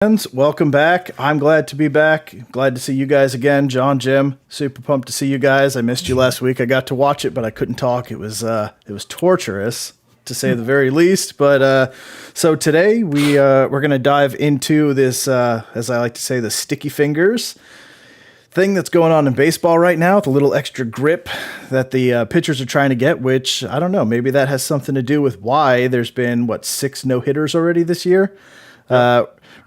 Friends, welcome back. I'm glad to be back. Glad to see you guys again. John, Jim, super pumped to see you guys. I missed you last week. I got to watch it, but I couldn't talk. It was torturous, to say the very least. But so today we're going to dive into this, as I like to say, the sticky fingers thing that's going on in baseball right now, with a little extra grip that the pitchers are trying to get, which, I don't know, maybe that has something to do with why there's been, 6 no-hitters already this year?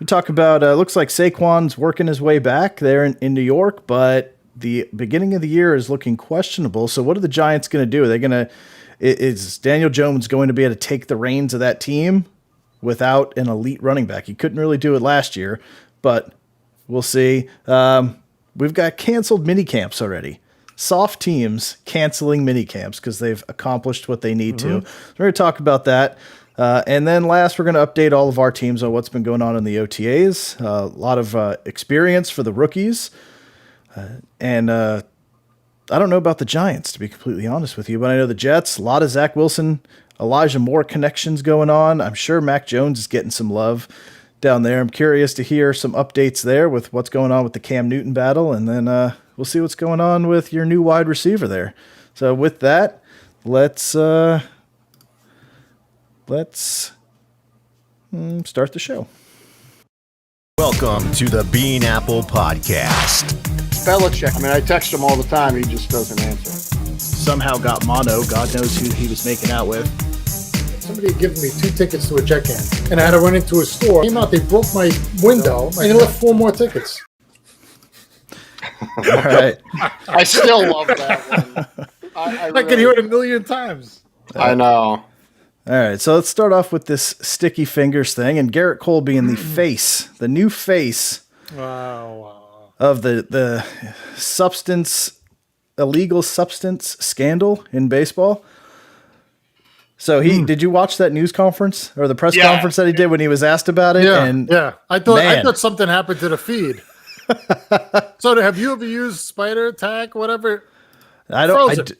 We talk about, looks like Saquon's working his way back there in New York, but the beginning of the year is looking questionable. So what are the Giants going to do? Are they going to, is Daniel Jones going to be able to take the reins of that team without an elite running back? He couldn't really do it last year, but we'll see. We've got canceled minicamps already. Soft teams canceling minicamps because they've accomplished what they need to. So we're going to talk about that. And then last, we're going to update all of our teams on what's been going on in the OTAs. A lot of experience for the rookies. And I don't know about the Giants, to be completely honest with you, but I know the Jets, a lot of Zach Wilson, Elijah Moore connections going on. I'm sure Mac Jones is getting some love down there. I'm curious to hear some updates there with what's going on with the Cam Newton battle. And then we'll see what's going on with your new wide receiver there. So with that, let's start the show. Welcome to the Bean Apple Podcast. Belichick, I text him all the time. He just doesn't answer. Somehow got mono. God knows who he was making out with. Somebody had given me 2 tickets to a check-in, and I had to run into a store. Came out, they broke my window, and they left 4 more tickets. All right. I still love that one. I can hear it a million times. I know. All right, so let's start off with this sticky fingers thing, and Garrett Cole being the new face of the illegal substance scandal in baseball. So did you watch that news conference or the press conference that he did when he was asked about it? Yeah. I thought something happened to the feed. So have you ever used Spider Attack, whatever? I don't.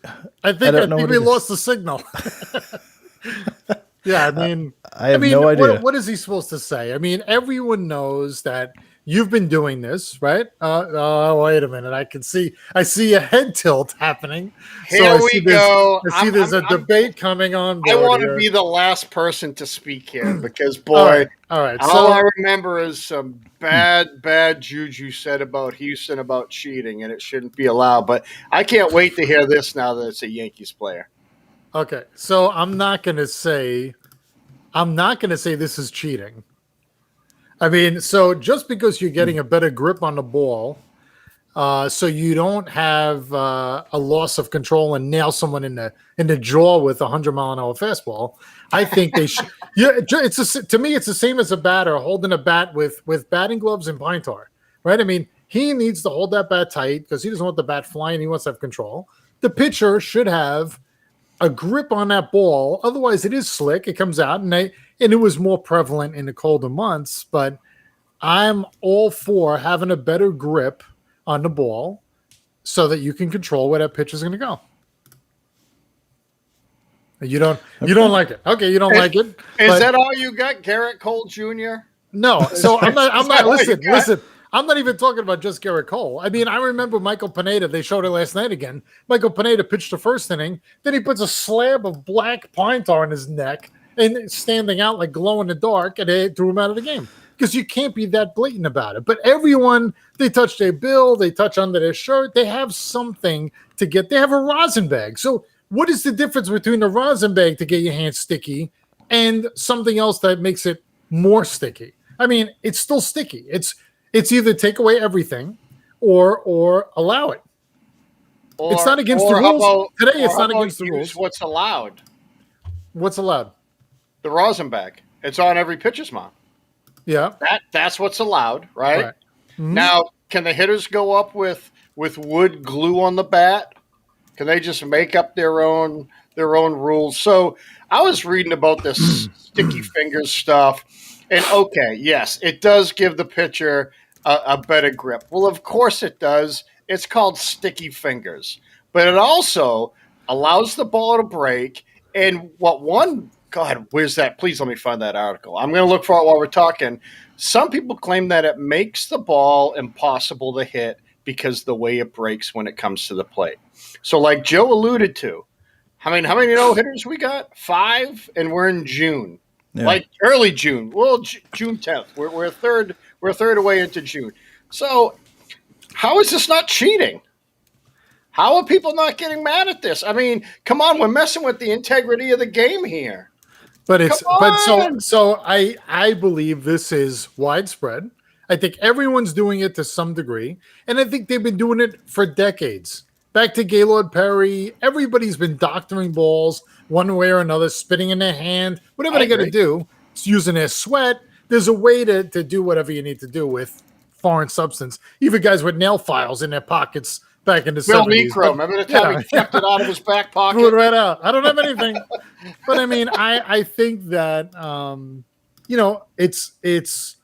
I think we lost the signal. Yeah, I have no idea. What is he supposed to say? Everyone knows that you've been doing this, right? Wait a minute. I see a head tilt happening. Here we go. I see there's a debate coming on. I want to be the last person to speak here because, boy, all right. All I remember is some bad juju said about Houston about cheating, and it shouldn't be allowed. But I can't wait to hear this now that it's a Yankees player. Okay, so I'm not gonna say this is cheating. So just because you're getting a better grip on the ball, so you don't have a loss of control and nail someone in the jaw with a 100-mile-an-hour fastball, I think they should. Yeah, to me, it's the same as a batter holding a bat with batting gloves and pine tar, right? He needs to hold that bat tight because he doesn't want the bat flying. He wants to have control. The pitcher should have a grip on that ball. Otherwise, it is slick. It comes out, and it was more prevalent in the colder months. But I'm all for having a better grip on the ball so that you can control where that pitch is going to go. You don't like it. Okay, you don't like it. Is that all you got, Garrett Cole Jr.? No. So I'm not. Listen. I'm not even talking about just Garrett Cole. I remember Michael Pineda. They showed it last night again. Michael Pineda pitched the first inning. Then he puts a slab of black pine tar in his neck and standing out like glow in the dark, and they threw him out of the game because you can't be that blatant about it. But everyone, they touch their bill, they touch under their shirt, they have something to get. They have a rosin bag. So what is the difference between the rosin bag to get your hands sticky and something else that makes it more sticky? It's still sticky. It's either take away everything or allow it. It's not against the rules. Today, it's not against the rules. What's allowed? What's allowed? The rosin bag. It's on every pitcher's mound. Yeah. That's what's allowed, right? Mm-hmm. Now, can the hitters go up with wood glue on the bat? Can they just make up their own rules? So I was reading about this sticky fingers stuff. And okay, yes, it does give the pitcher a better grip. Well, of course it does. It's called sticky fingers. But it also allows the ball to break. And what one God, where's that? Please let me find that article. I'm going to look for it while we're talking. Some people claim that it makes the ball impossible to hit because the way it breaks when it comes to the plate. So, like Joe alluded to, how many no hitters we got? 5, and we're in June, like early June. Well, June 10th. We're a third. We're a third away into June. So, how is this not cheating? How are people not getting mad at this? I mean, come on, we're messing with the integrity of the game here. But I believe this is widespread. I think everyone's doing it to some degree, and I think they've been doing it for decades. Back to Gaylord Perry, everybody's been doctoring balls one way or another, spitting in their hand, whatever they got to do. It's using their sweat. There's a way to do whatever you need to do with foreign substance. Even guys with nail files in their pockets back in the 70s. Necro, remember the time he kept it out of his back pocket? Threw it right out. I don't have anything. But I mean, I think that, it's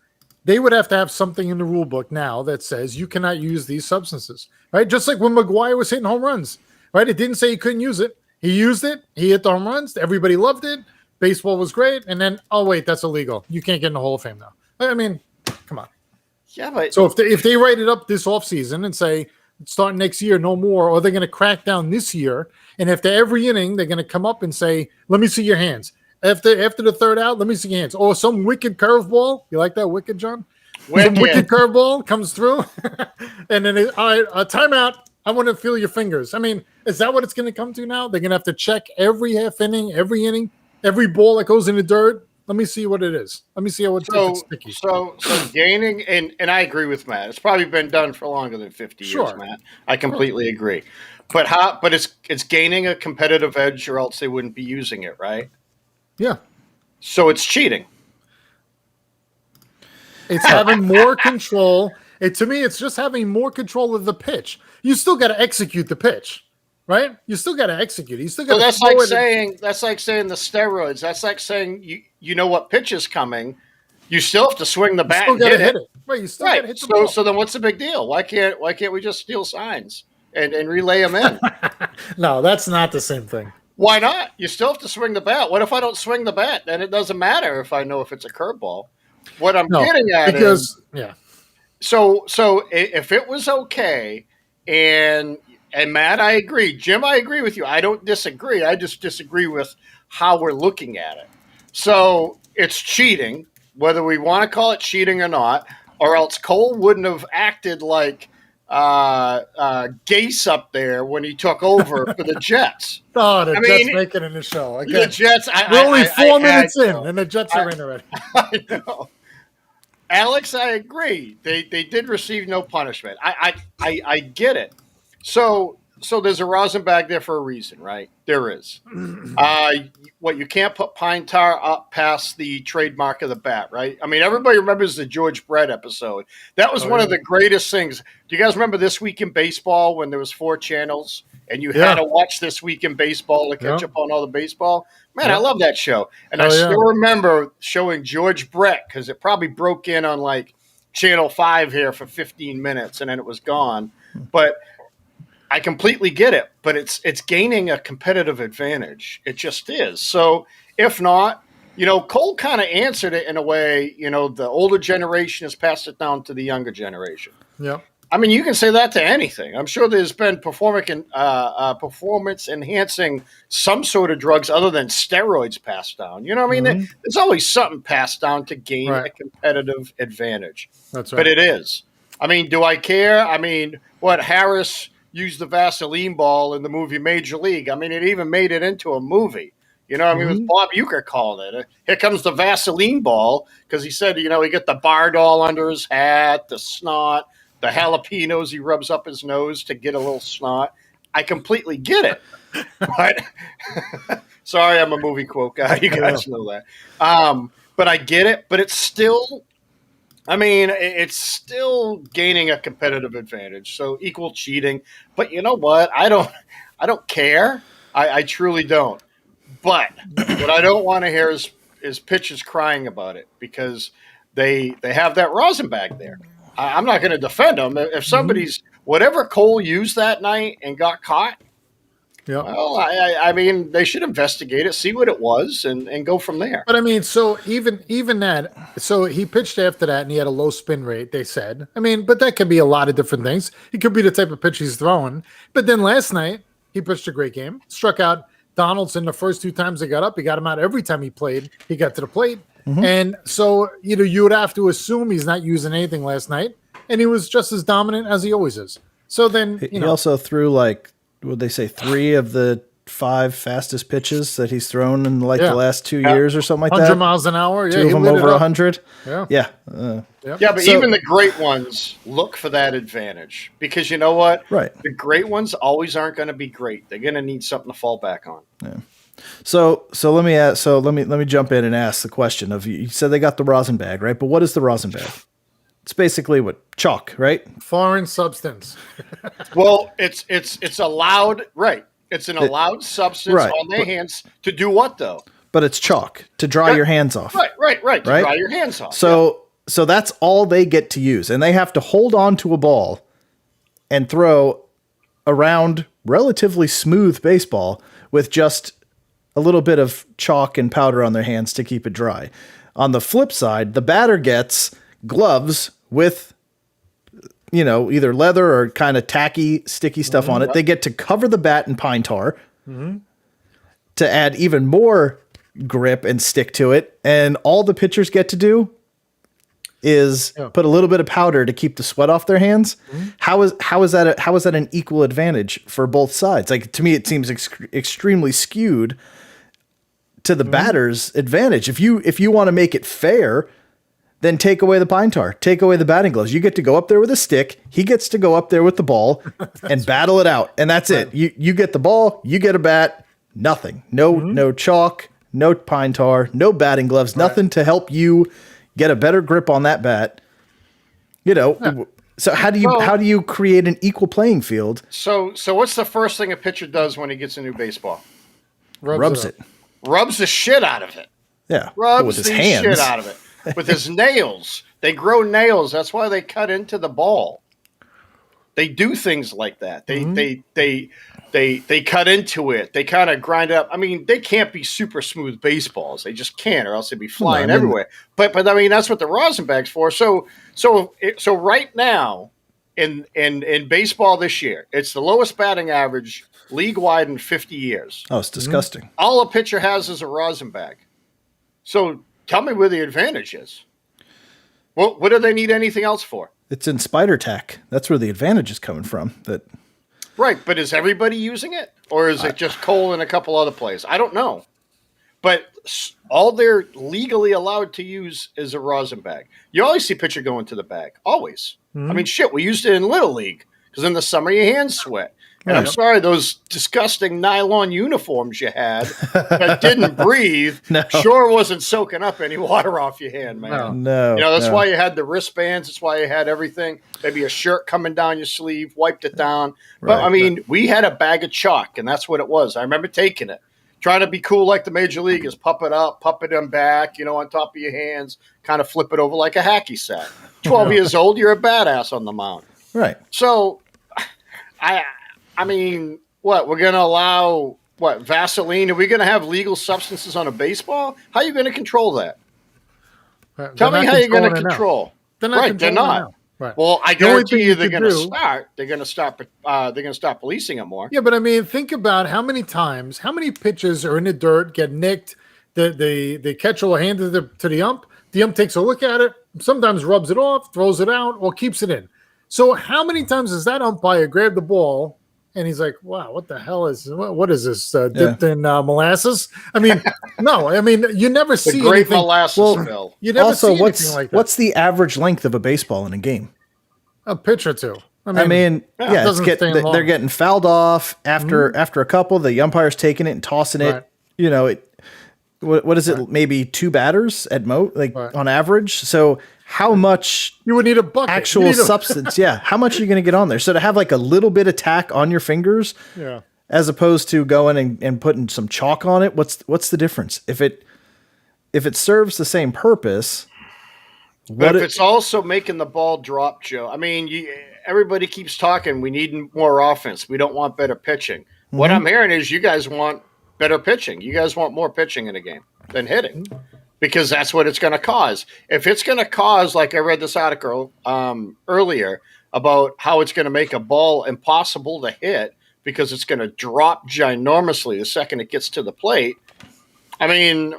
they would have to have something in the rule book now that says you cannot use these substances, right? Just like when McGuire was hitting home runs, right? It didn't say he couldn't use it. He used it. He hit the home runs. Everybody loved it. Baseball was great. And then, oh, wait, that's illegal. You can't get in the Hall of Fame now. I mean, come on. Yeah, but so if they write it up this offseason and say, starting next year, no more, or they're going to crack down this year, and after every inning, they're going to come up and say, let me see your hands. After the third out, let me see your hands. Or some wicked curveball. You like that wicked, John? Some wicked curveball comes through, and then, all right, a timeout. I want to feel your fingers. I mean, is that what it's going to come to now? They're going to have to check every half inning, every inning, every ball that goes in the dirt. Let me see what it is. Let me see how it's sticky. So gaining, and I agree with Matt. It's probably been done for longer than 50 years, Matt. I completely agree. But it's gaining a competitive edge, or else they wouldn't be using it, right? Yeah. So it's cheating. It's having more control. To me, it's just having more control of the pitch. You still got to execute the pitch, right? You still got to execute. You still got. So that's like saying the steroids. That's like saying you know what pitch is coming. You still have to swing the bat and hit it. Right. You still got to hit the ball. So then what's the big deal? Why can't we just steal signs and relay them in? No, that's not the same thing. Why not? You still have to swing the bat. What if I don't swing the bat? Then it doesn't matter if I know if it's a curveball. What I'm getting at is So if it was okay, and Matt, I agree. Jim, I agree with you. I don't disagree. I just disagree with how we're looking at it. So it's cheating, whether we want to call it cheating or not, or else Cole wouldn't have acted like Gase up there when he took over for the Jets. Oh, the Jets making it in the show. Again, the Jets. We're only 4 minutes in, and the Jets are in already. I know. Alex, I agree. They did receive no punishment. I get it. So there's a rosin bag there for a reason, right? There is. You can't put pine tar up past the trademark of the bat, right? I mean, everybody remembers the George Brett episode. That was one of the greatest things. Do you guys remember This Week in Baseball when there was 4 channels and you had to watch This Week in Baseball to catch up on all the baseball? Man, I love that show. And I still remember showing George Brett because it probably broke in on like Channel 5 here for 15 minutes and then it was gone. But I completely get it, but it's gaining a competitive advantage. It just is. So if not, Cole kind of answered it in a way, the older generation has passed it down to the younger generation. Yeah. I mean, you can say that to anything. I'm sure there's been performance enhancing some sort of drugs other than steroids passed down. You know what I mean? There's always something passed down to gain a competitive advantage. That's right. But it is. I mean, do I care? I mean, what Harris used the Vaseline ball in the movie Major League. I mean, it even made it into a movie. You know what I mean? It was Bob Uecker calling it. Here comes the Vaseline ball because he said, he got the bar doll under his hat, the snot, the jalapenos he rubs up his nose to get a little snot. I completely get it. But sorry, I'm a movie quote guy. You guys know that. But I get it. But it's still gaining a competitive advantage. So equal cheating. But you know what? I don't care. I truly don't. But what I don't want to hear is pitchers crying about it because they have that rosin bag there. I'm not going to defend them. If somebody's whatever Cole used that night and got caught, Yeah. Well, I mean, they should investigate it, see what it was, and go from there. But I mean, so even that, so he pitched after that and he had a low spin rate, they said. I mean, but that could be a lot of different things. He could be the type of pitch he's throwing. But then last night, he pitched a great game, struck out Donaldson the first 2 times they got up. He got him out every time he played. He got to the plate. And so, you would have to assume he's not using anything last night. And he was just as dominant as he always is. So then, He also threw would they say 3 of the 5 fastest pitches that he's thrown in the last 2 years or something like 100 that. miles an hour. Yeah, 2 of them over 100. Yeah. Yeah. Yeah, but even the great ones look for that advantage because you know what? Right. The great ones always aren't going to be great. They're going to need something to fall back on. Yeah. So let me jump in and ask the question of you said they got the rosin bag, right? But what is the rosin bag? It's basically what chalk, right? Foreign substance. Well, it's allowed, right? It's an allowed substance on their hands to do what though? But it's chalk to dry your hands off. Right. To dry your hands off. So that's all they get to use, and they have to hold on to a ball and throw around relatively smooth baseball with just a little bit of chalk and powder on their hands to keep it dry. On the flip side, the batter gets gloves with, either leather or kind of tacky, sticky stuff on it. They get to cover the bat in pine tar to add even more grip and stick to it. And all the pitchers get to do is put a little bit of powder to keep the sweat off their hands. How is that an equal advantage for both sides? Like, to me, it seems extremely skewed to the batter's advantage. If you want to make it fair, then take away the pine tar, take away the batting gloves. You get to go up there with a stick. He gets to go up there with the ball and battle it out. And that's it. You get the ball, you get a bat, nothing. No chalk, no pine tar, no batting gloves, nothing to help you get a better grip on that bat. So how do you create an equal playing field? So what's the first thing a pitcher does when he gets a new baseball? Rubs it. Rubs the shit out of it. Yeah. Rubs with his the hands. shit out of it. With his nails. They grow nails. That's why they cut into the ball. They do things like that. They cut into it. They kind of grind it up. I mean, they can't be super smooth baseballs. They just can't, or else they'd be flying everywhere. But I mean, that's what the rosin bag's for. So right now in baseball this year, it's the lowest batting average league wide in 50 years. Oh, it's disgusting. All a pitcher has is a rosin bag. So tell me where the advantage is. Well, what do they need anything else for? It's in spider tack. That's where the advantage is coming from. Right, but is everybody using it? Or is it just Cole and a couple other plays? I don't know. But all they're legally allowed to use is a rosin bag. You always see pitcher going to the bag. Always. I mean, shit, we used it in Little League. Because in the summer, your hands sweat. And I'm sorry, those disgusting nylon uniforms you had that didn't breathe sure wasn't soaking up any water off your hand, man. No. That's why you had the wristbands. That's why you had everything. Maybe a shirt coming down your sleeve, wiped it down. But, I mean, we had a bag of chalk, and that's what it was. I remember taking it. Trying to be cool like the major leaguers. Puff it up, puff it in back, on top of your hands. Kind of flip it over like a hacky sack. 12 years old, you're a badass on the mound. Right. So, I mean, what, we're going to allow, Vaseline? Are we going to have legal substances on a baseball? How are you going to control that? Tell me how you're going to control. They're not. They're not. Right. Well, I guarantee you they're going to start. They're going to start. They're going to start policing it more. Yeah, but I mean, think about how many pitches are in the dirt, get nicked. The catcher will hand it to the ump. The ump takes a look at it, sometimes rubs it off, throws it out, or keeps it in. So how many times does that umpire grab the ball and he's like, wow, what the hell is this? Dipped in molasses? I mean, no. I mean, you never see great anything. Molasses spill. You never see anything like that. What's the average length of a baseball in a game? A pitch or two. They're getting fouled off after a couple. The umpire's taking it and tossing it. Right. What is it? Maybe 2 batters at on average. So how much you would need a bucket, actual substance? Yeah, how much are you going to get on there? So to have like a little bit of tack on your fingers, as opposed to going and putting some chalk on it. What's the difference? If it serves the same purpose, but if it's also making the ball drop, Joe. I mean, everybody keeps talking. We need more offense. We don't want better pitching. What I'm hearing is you guys want better pitching. You guys want more pitching in a game than hitting, because that's what it's going to cause. If it's going to cause, like I read this article earlier about how it's going to make a ball impossible to hit because it's going to drop ginormously the second it gets to the plate. I mean,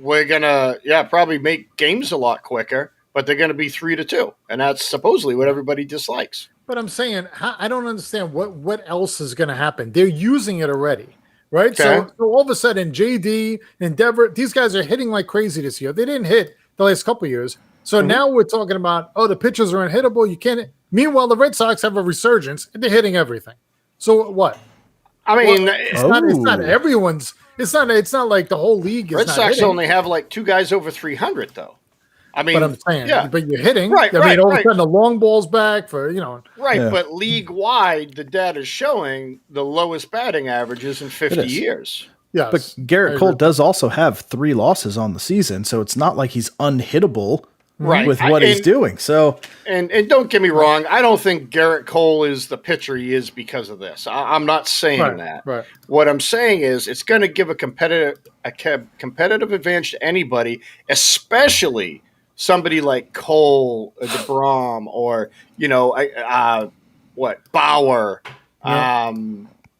we're going to, probably make games a lot quicker, but they're going to be 3-2. And that's supposedly what everybody dislikes. But I'm saying, I don't understand what else is going to happen. They're using it already, right? Okay. So all of a sudden, JD, Endeavor, these guys are hitting like crazy this year. They didn't hit the last couple of years. So now we're talking about, the pitchers are unhittable. You can't. Meanwhile, the Red Sox have a resurgence, and they're hitting everything. So what? I mean, it's not everyone's. It's not like the whole league is Red not Sox hitting. only have like 2 guys over 300, though. I mean, But I'm saying, but you're hitting. Right, I mean, all of a right. sudden the long ball's back for, Right, Yeah. but league-wide, the data is showing the lowest batting averages in 50 is. years. yes. But Garrett I Cole agree. does also have 3 losses on the season, so it's not like he's unhittable Right. with what he's doing. So And don't get me wrong, I don't think Garrett Cole is the pitcher he is because of this. I'm not saying that. Right. What I'm saying is it's going to give a competitive advantage to anybody, especially somebody like Cole or DeGrom or Bauer,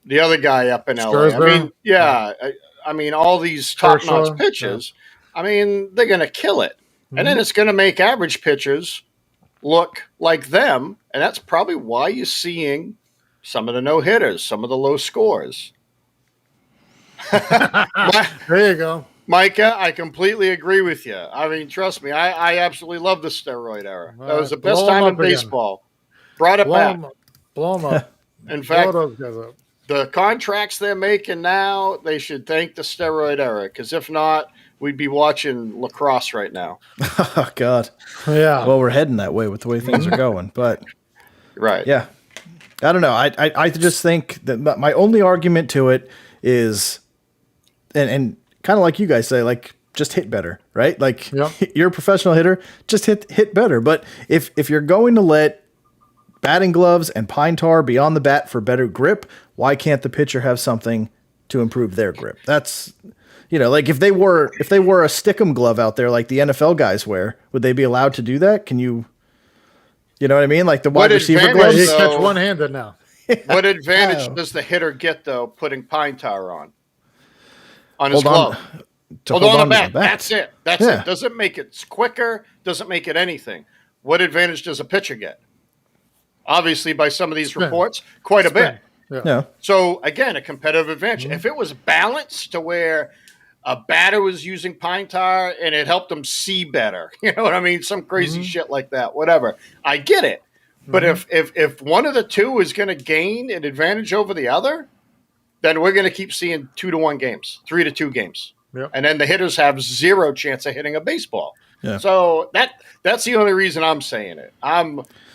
the other guy up in LA. Scherzer. I mean, all these top-notch pitchers. I mean, they're going to kill it, and then it's going to make average pitchers look like them, and that's probably why you're seeing some of the no-hitters, some of the low scores. There you go. Micah, I completely agree with you. I mean, trust me, I absolutely love the steroid era. That was the best Blow 'em time in up again. baseball. Brought it back. Blow them up. In fact, Blow those guys up. the contracts they're making now, they should thank the steroid era, because if not, we'd be watching lacrosse right now. oh God. Yeah. Well, we're heading that way with the way things are going. But Right. yeah. I don't know. I just think that my only argument to it is and kind of like you guys say, like, just hit better, right? Like, Yep. you're a professional hitter, just hit better. But if you're going to let batting gloves and pine tar be on the bat for better grip, why can't the pitcher have something to improve their grip? That's, like if they wore a stickum glove out there like the NFL guys wear, would they be allowed to do that? Can you know what I mean? Like the wide What receiver advantage, gloves. You So- catch one-handed now. What advantage Oh. does the hitter get, though, putting pine tar on his Hold glove? on. To Hold on to the the bat. bat. That's it. That's Yeah. it. Doesn't make it quicker. Doesn't make it anything. What advantage does a pitcher get? Obviously, by some of these Spin. reports, quite a bit. Yeah. Yeah. So again, a competitive advantage. If it was balanced to where a batter was using pine tar and it helped them see better, you know what I mean? Some crazy shit like that. Whatever. I get it. But if one of the two is going to gain an advantage over the other, then we're going to keep seeing 2-1 games, 3-2 games. Yep. And then the hitters have zero chance of hitting a baseball. Yeah. So that's the only reason I'm saying it.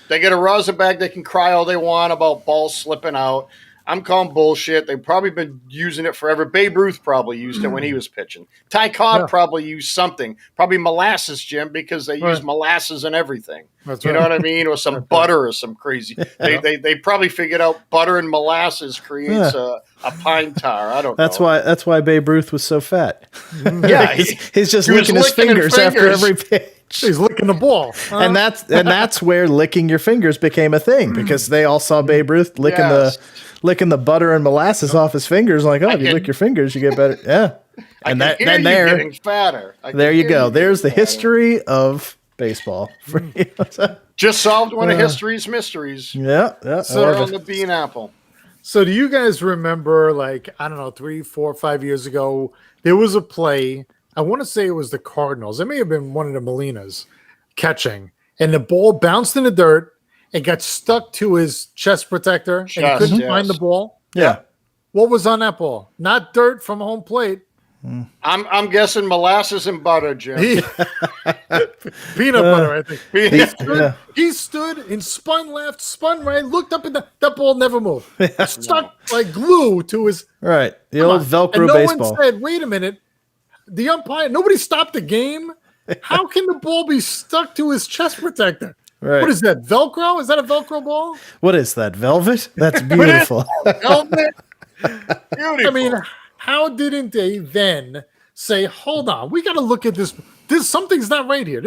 They get a rosin bag, they can cry all they want about balls slipping out. I'm calling bullshit. They've probably been using it forever. Babe Ruth probably used it when he was pitching. Ty Cobb probably used something. Probably molasses, Jim, because they use molasses and everything. That's you right. know what I mean? Or some butter or some crazy. They probably figured out butter and molasses creates a pine tar. I don't know. That's why Babe Ruth was so fat. Yeah, he's just he was licking his licking his fingers after fingers. every pitch. He's licking the ball. And that's where licking your fingers became a thing, because they all saw Babe Ruth licking the butter and molasses off his fingers. Like, if you lick your fingers, you get better. Yeah. And I can hear you getting fatter. There you go. There's the history of baseball. Just solved one of history's mysteries. Yeah. So on the bean apple. So do you guys remember, like, I don't know, 3, 4, 5 years ago, there was a play, I want to say it was the Cardinals. It may have been one of the Molinas catching, and the ball bounced in the dirt and got stuck to his chest protector, and he couldn't find the ball. Yeah. What was on that ball? Not dirt from home plate. I'm guessing molasses and butter, Jim. Peanut butter, I think. He- He stood and spun left, spun right, looked up, and that ball never moved. Stuck like glue to his. Right. The Come old on. Velcro and no baseball. one said, "Wait a minute." The umpire, nobody stopped the game. How can the ball be stuck to his chest protector? Right. What is that? Velcro? Is that a Velcro ball? What is that? Velvet? That's beautiful. Velvet. Beautiful. I mean, how didn't they then say, hold on, we got to look at this. Something's not right here.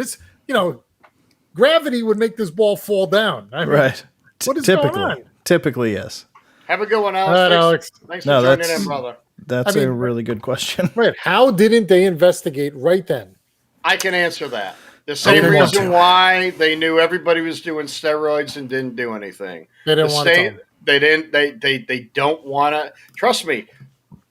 Gravity would make this ball fall down. I mean, Right. what is going on? Typically, yes. Have a good one, All right, Alex. Alex. Thanks No, for joining that's- in, brother. That's a really good question. Right. How didn't they investigate right then? I can answer that. The same didn't want reason to. why they knew everybody was doing steroids and didn't do anything. They didn't want to. They didn't. They don't want to. Trust me.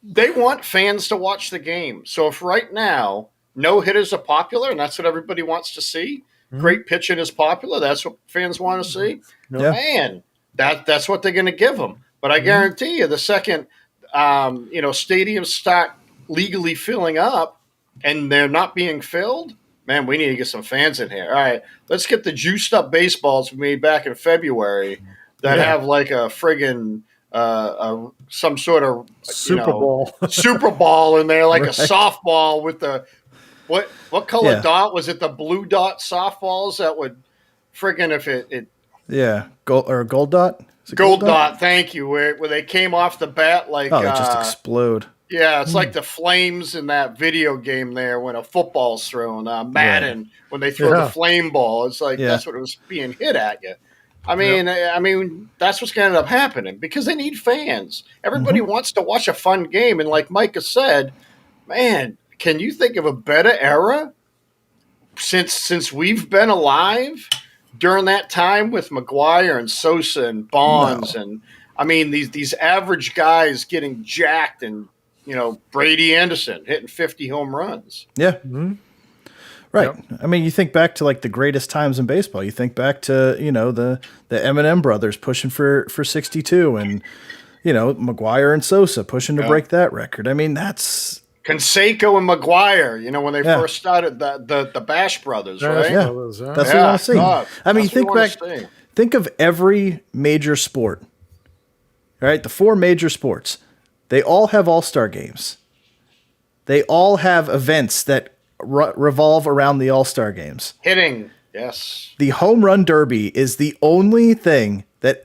They want fans to watch the game. So if right now no hitters are popular, and that's what everybody wants to see, great pitching is popular. That's what fans want to see. Yeah. Man, that's what they're going to give them. But I guarantee you, the second stadiums start legally filling up, and they're not being filled, man, we need to get some fans in here. All right, let's get the juiced up baseballs we made back in February that have like a friggin' some sort of Super Bowl. Super Ball in there, like a softball with the what color dot was it? The blue dot softballs that would friggin' if it Yeah. Gold dot? Is it gold dot. Thank you. Where they came off the bat like Oh, they just explode. yeah, it's like the flames in that video game there when a football's thrown. Madden when they throw the flame ball, it's like that's what it was being hit at you. I mean, that's what's going to end up happening because they need fans. Everybody wants to watch a fun game, and like Micah said, man, can you think of a better era since we've been alive during that time with McGuire and Sosa and Bonds and I mean these average guys getting jacked and Brady Anderson hitting 50 home runs. Yeah. Mm-hmm. Right. Yep. I mean, you think back to like the greatest times in baseball. You think back to, the Eminem brothers pushing for 62 and, McGuire and Sosa pushing to break that record. I mean, that's Canseco and McGuire, when they first started the Bash Brothers, right? Yeah. That's what you want to see. God, I mean, think of every major sport, right? The 4 major sports, they all have all-star games. They all have events that revolve around the all-star games. Hitting, yes. The home run derby is the only thing that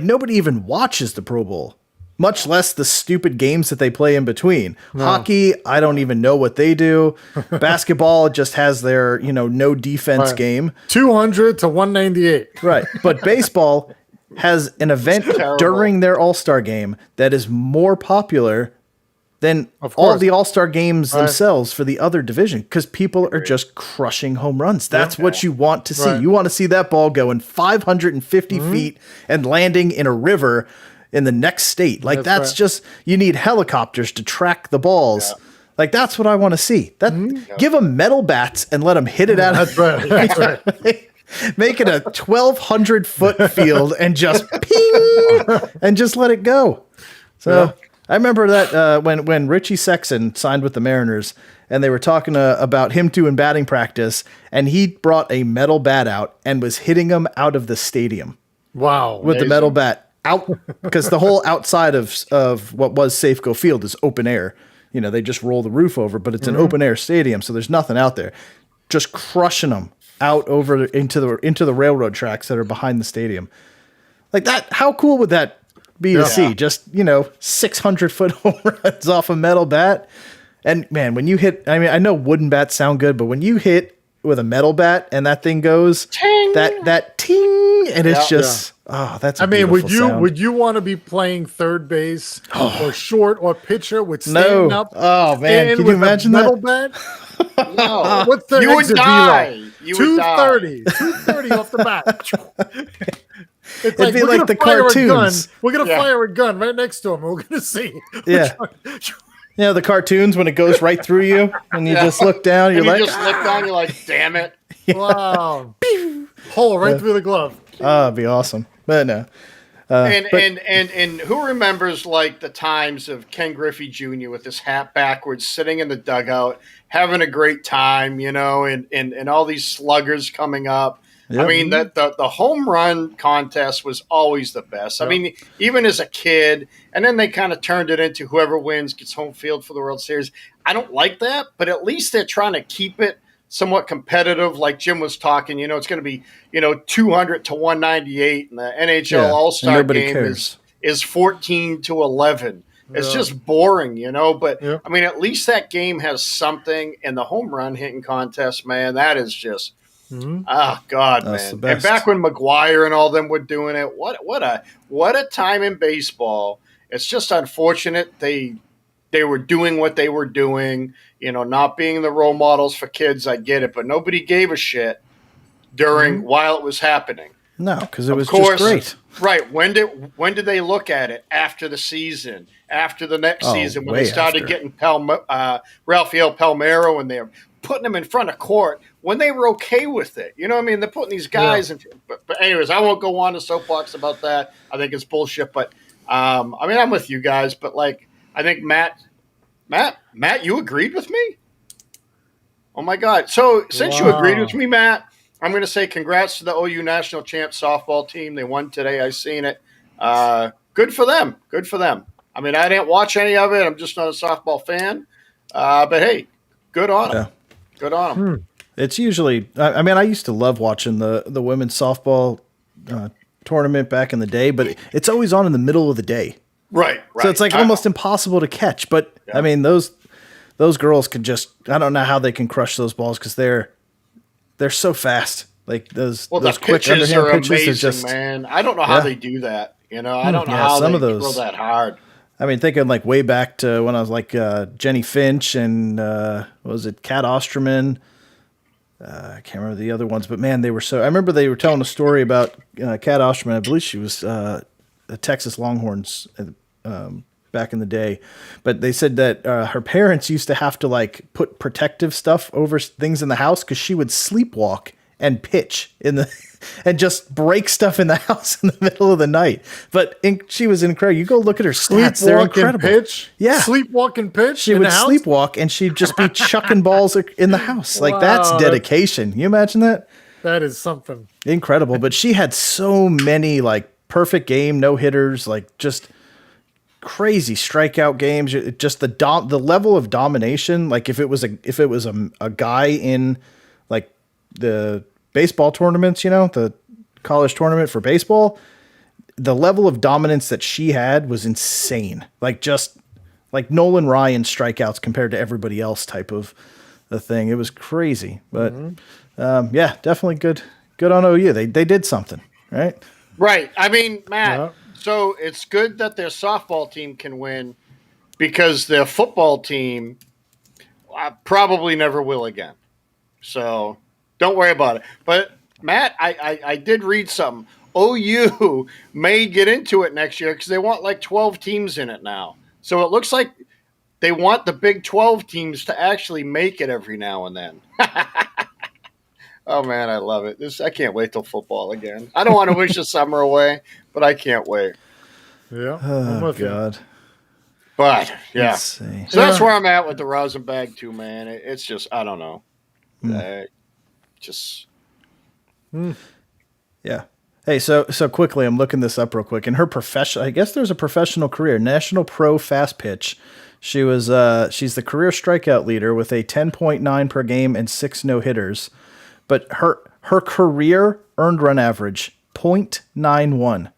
nobody even watches the Pro Bowl, much less the stupid games that they play in between. No. Hockey, I don't even know what they do. Basketball just has their, no defense game. 200 to 198. Right. But baseball has an event during their all-star game that is more popular than all the all-star games themselves for the other division because people are just crushing home runs. That's what you want to see. Right. You want to see that ball going 550 feet and landing in a river in the next state. Like that's just, you need helicopters to track the balls. Yeah. Like that's what I want to see. Give them metal bats and let them hit it out. That's right. That's right. Make it a 1,200 foot field and just ping and just let it go. So I remember that when Richie Sexson signed with the Mariners and they were talking about him doing batting practice and he brought a metal bat out and was hitting them out of the stadium. Wow. With the metal bat out because the whole outside of what was Safeco Field is open air. They just roll the roof over, but it's an open air stadium. So there's nothing out there. Just crushing them out over into the railroad tracks that are behind the stadium. Like that. How cool would that be to see? Just 600-foot home runs off a metal bat. And man, when you hit, I mean, I know wooden bats sound good, but when you hit with a metal bat and that thing goes ting! that ting, and it's just that's. Would you want to be playing third base or short or pitcher with standing up? Oh man, can you imagine metal that? Bat? No, what's the you would die. 230 off the bat. It'd be like the cartoons. We're going to fire a gun right next to him. We're going to see. Yeah. The cartoons when it goes right through you and you just look down. You're look down. You're like, damn it. Wow. Hole right through the glove. Oh, it'd be awesome. But no. And who remembers like the times of Ken Griffey Jr. with his hat backwards, sitting in the dugout, having a great time, and all these sluggers coming up. Yep. I mean, the home run contest was always the best. Yep. I mean, even as a kid, and then they kind of turned it into whoever wins gets home field for the World Series. I don't like that, but at least they're trying to keep it somewhat competitive. Like Jim was talking, it's going to be, 200 to 198, and the NHL All-Star game is 14 to 11. It's just boring, But Yeah. I mean, at least that game has something. And the home run hitting contest, man, that is just oh God, That's man. the And best. back when McGuire and all them were doing it, what a time in baseball. It's just unfortunate they were doing what they were doing, not being the role models for kids. I get it, but nobody gave a shit while it was happening. No, because it Of was course, just great. right. When did they look at it? After the season, after the next season, when they way started after. getting Rafael Palmeiro and they're putting them in front of court when they were okay with it. You know what I mean? They're putting these guys in. But anyways, I won't go on to soapbox about that. I think it's bullshit. But I mean, I'm with you guys. But like, I think Matt, you agreed with me. Oh my God! So since you agreed with me, Matt, I'm going to say congrats to the OU national champ softball team. They won today. I seen it. Good for them. Good for them. I mean, I didn't watch any of it. I'm just not a softball fan. But hey, good on them. Good on them. It's usually, I mean, I used to love watching the women's softball tournament back in the day, but it's always on in the middle of the day. Right. So it's like almost impossible to catch. But I mean, those girls can just, I don't know how they can crush those balls because they're so fast. Like those the quick pitches underhand are pitches amazing, are just, man. I don't know how they do that. I don't know how some they of those throw that hard. I mean, thinking like way back to when I was like Jenny Finch and what was it, Kat Osterman? I can't remember the other ones, but man, they were so. I remember they were telling a story about Kat Osterman. I believe she was the Texas Longhorns back in the day, but they said that her parents used to have to like put protective stuff over things in the house because she would sleepwalk and pitch and just break stuff in the house in the middle of the night. But she was incredible. You go look at her stats; they're incredible. Pitch, yeah, sleepwalk and pitch. She would sleepwalk and she'd just be chucking balls in the house. Like that's dedication. You imagine that? That is something incredible. But she had so many like perfect game, no hitters, like just crazy strikeout games. Just the level of domination. Like if it was a guy in like the baseball tournaments, the college tournament for baseball, the level of dominance that she had was insane. Like just like Nolan Ryan strikeouts compared to everybody else type of a thing. It was crazy, but yeah, definitely good on OU. They did something, right? Right. I mean, Matt, so it's good that their softball team can win because their football team probably never will again. So don't worry about it. But Matt, I did read something. OU may get into it next year because they want like 12 teams in it now. So it looks like they want the Big 12 teams to actually make it every now and then. Oh, man, I love it. I can't wait till football again. I don't want to wish the summer away, but I can't wait. Yeah. Oh, God. But, yeah. So that's where I'm at with the Rosenbag, too, man. It's just, I don't know. Yeah. Hey, so quickly, I'm looking this up real quick. In her professional, I guess there's a professional career, National Pro Fast Pitch. She's the career strikeout leader with a 10.9 per game and 6 no-hitters. But her career earned run average, 0.91.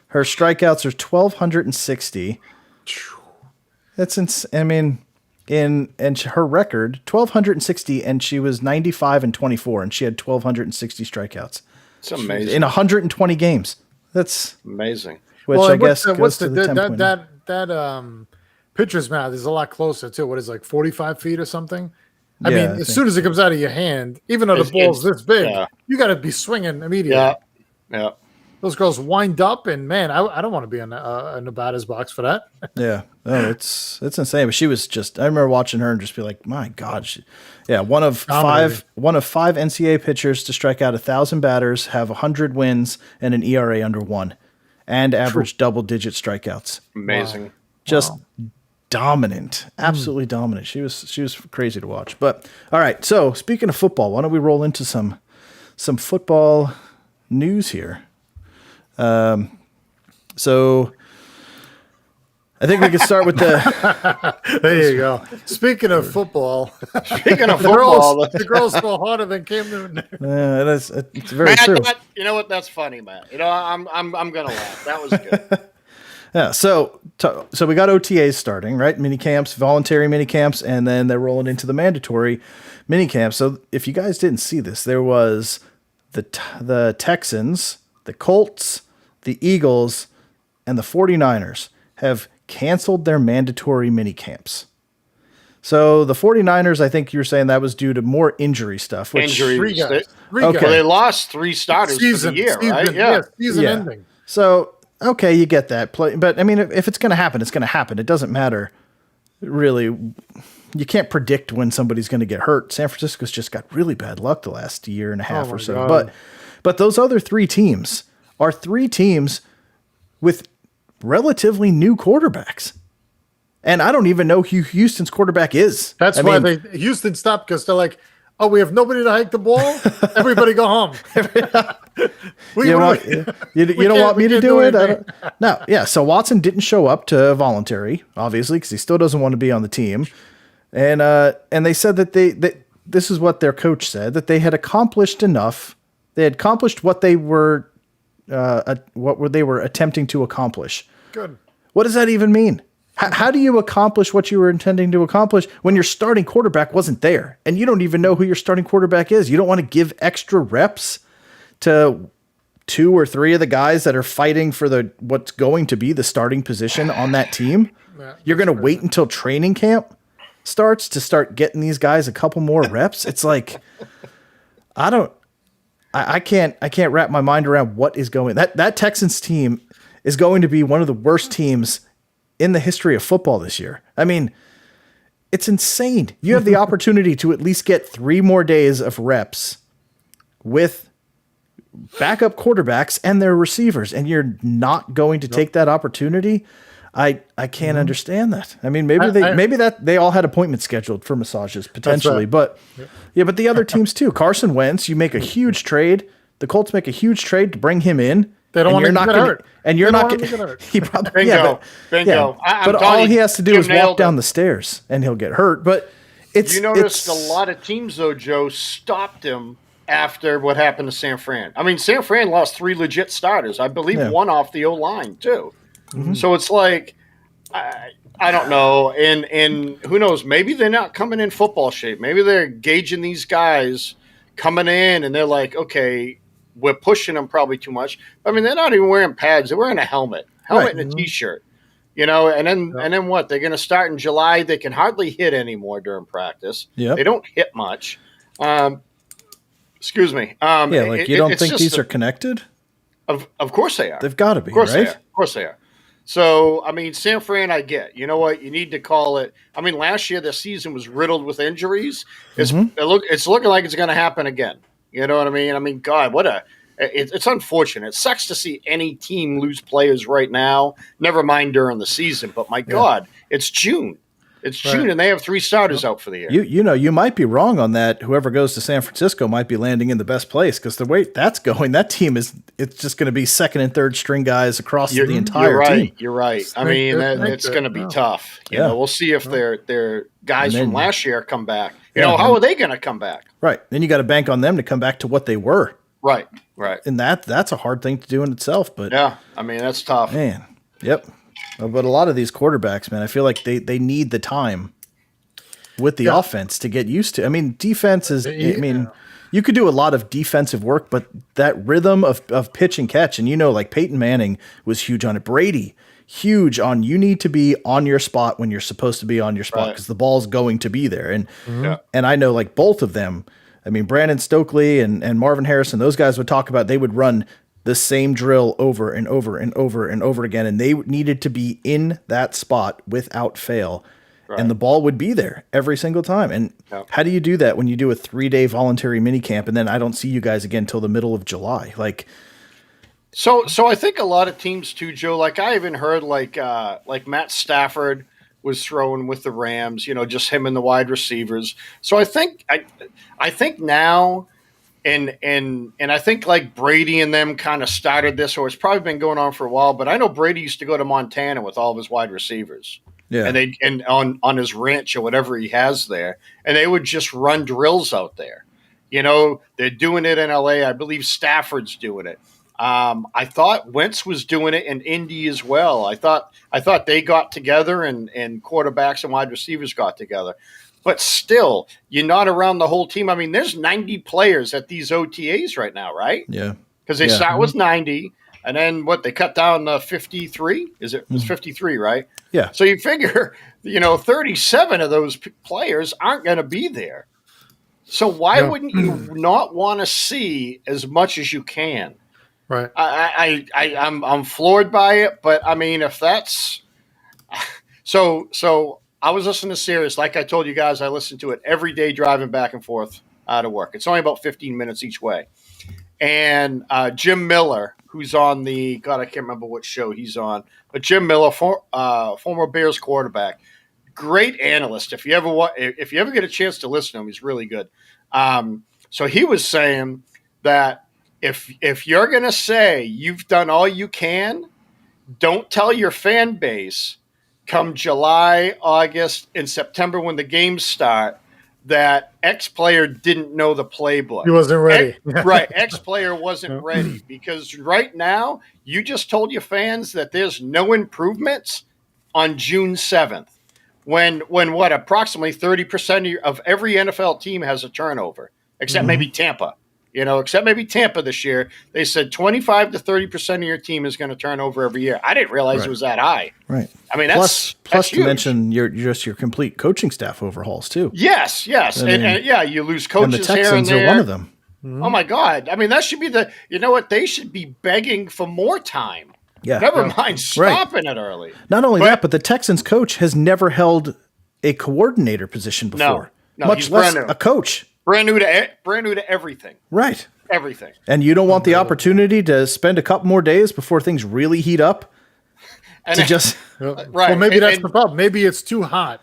Her strikeouts are 1,260. That's insane. I mean, and her record, 1,260, and she was 95-24, and she had 1,260 strikeouts. It's amazing. In 120 games. That's amazing. Which I guess goes to the 10.9. That pitcher's mouth is a lot closer too. What is it, like 45 feet or something? I mean, as soon as it comes out of your hand, even though the ball's this big, you got to be swinging immediately. Yeah. Those girls wind up, and man, I don't want to be in a batter's box for that. Yeah, it's insane. But she was just, I remember watching her and just be like, my God, one of five NCAA pitchers to strike out 1,000 batters, have 100 wins and an ERA under 1, and average double-digit strikeouts. Amazing, just dominant, absolutely dominant. She was crazy to watch. But all right, so speaking of football, why don't we roll into some football news here? So I think we can start with the. There you go. Speaking of football, the girls go harder than Cam Newton. It's very true. You know what? That's funny, Matt. I'm gonna laugh. That was good. Yeah. So we got OTAs starting, right? Mini camps, voluntary mini camps, and then they're rolling into the mandatory mini camps. So if you guys didn't see this, there was the Texans, the Colts, the Eagles, and the 49ers have canceled their mandatory mini camps. So the 49ers, I think you're saying that was due to more injury stuff. Injuries. Three guys. Well, they lost 3 starters for the year, right? Yeah. Season ending. So, okay, you get that. But, I mean, if it's going to happen, it's going to happen. It doesn't matter, really. You can't predict when somebody's going to get hurt. San Francisco's just got really bad luck the last year and a half or so. God. But those other 3 teams are 3 teams with relatively new quarterbacks. And I don't even know who Houston's quarterback is. That's why Houston stopped, because they're like, oh, we have nobody to hike the ball? Everybody go home. You don't want me to do it? No. Yeah. So Watson didn't show up to voluntary, obviously, because he still doesn't want to be on the team. And they said that this is what their coach said, that they had accomplished enough. They had accomplished what they were attempting to accomplish. Good. What does that even mean? How do you accomplish what you were intending to accomplish when your starting quarterback wasn't there and you don't even know who your starting quarterback is? You don't want to give extra reps to 2 or 3 of the guys that are fighting for what's going to be the starting position on that team. You're going to wait until training camp starts to start getting these guys a couple more reps. It's like, I can't wrap my mind around what is going. That Texans team is going to be one of the worst teams in the history of football this year. I mean, it's insane. You have the opportunity to at least get 3 more days of reps with backup quarterbacks and their receivers, and you're not going to take that opportunity. I can't understand that. I mean, maybe they all had appointments scheduled for massages potentially, but but the other teams too. Carson Wentz, you make a huge trade. The Colts make a huge trade to bring him in. They don't want to get hurt. And you're not getting hurt. He probably Bingo. But all he has to do is walk down the stairs and he'll get hurt. But you noticed a lot of teams though, Joe, stopped him after what happened to San Fran. I mean, San Fran lost 3 legit starters. I believe 1 off the O-line too. Mm-hmm. So it's like, I don't know. And who knows? Maybe they're not coming in football shape. Maybe they're gauging these guys coming in and they're like, okay, we're pushing them probably too much. I mean, they're not even wearing pads. They're wearing a helmet and a T-shirt, and then what? They're going to start in July. They can hardly hit anymore during practice. Yep. They don't hit much. Excuse me. You don't think these are connected? Of course they are. They've got to be, right? Of course they are. So, I mean, San Fran, I get. You know what? You need to call it. I mean, last year the season was riddled with injuries. It's looking like it's going to happen again. You know what I mean? I mean, God, it's unfortunate. It sucks to see any team lose players right now, never mind during the season. But my God, it's June. It's June, and they have 3 starters out for the year. You might be wrong on that. Whoever goes to San Francisco might be landing in the best place because the way that's going, that team it's just going to be 2nd and 3rd string guys across the entire team. You're right. I mean, it's going to be tough. You know, we'll see if their guys from last year come back. How are they going to come back? Right. Then you got to bank on them to come back to what they were. Right. And that's a hard thing to do in itself. But yeah, I mean, that's tough. Man. Yep. But a lot of these quarterbacks, man, I feel like they need the time with the offense to get used to. I mean, defense is, you could do a lot of defensive work, but that rhythm of pitch and catch, and like Peyton Manning was huge on it. Brady, huge on you need to be on your spot when you're supposed to be on your spot because the ball's going to be there. And I know like both of them, I mean, Brandon Stokely and Marvin Harrison, those guys would talk about they would run the same drill over and over and over and over again. And they needed to be in that spot without fail. Right. And the ball would be there every single time. And how do you do that when you do a 3-day voluntary minicamp and then I don't see you guys again till the middle of July? So I think a lot of teams too, Joe, like I even heard like Matt Stafford was throwing with the Rams, just him and the wide receivers. So I think now, and I think like Brady and them kind of started this, or it's probably been going on for a while. But I know Brady used to go to Montana with all of his wide receivers, and on his ranch or whatever he has there, and they would just run drills out there. They're doing it in LA. I believe Stafford's doing it. I thought Wentz was doing it in Indy as well. I thought they got together and quarterbacks and wide receivers got together. But still, you're not around the whole team. I mean, there's 90 players at these OTAs right now, right? Yeah. Because they start with 90, and then they cut down to 53? It's 53, right? Yeah. So you figure, 37 of those players aren't going to be there. So why wouldn't you not want to see as much as you can? Right. I'm floored by it, but I mean, if that's so I was listening to Sirius. Like I told you guys, I listen to it every day driving back and forth out of work. It's only about 15 minutes each way. And Jim Miller, who's on I can't remember what show he's on, but Jim Miller, former Bears quarterback, great analyst. If you ever get a chance to listen to him, he's really good. So he was saying that if you're going to say you've done all you can, don't tell your fan base come July, August, and September when the games start that X player didn't know the playbook. He wasn't ready. Right. X player wasn't ready because right now you just told your fans that there's no improvements on June 7th when approximately 30% of every NFL team has a turnover, except maybe Tampa. Except maybe Tampa this year. They said 25 to 30% of your team is going to turn over every year. I didn't realize it was that high. Right. I mean, that's plus to huge. mention your complete coaching staff overhauls too. Yes. And you lose coaches and the Texans here and there. are one of them. Oh my God. I mean, that should be they should be begging for more time. Yeah. Never mind stopping it early. Not only that, but the Texans coach has never held a coordinator position before. No, much he's less brand new. a coach. Brand new to everything. Right. Everything. And you don't want the opportunity to spend a couple more days before things really heat up And Right. Well, maybe that's the problem. Maybe it's too hot.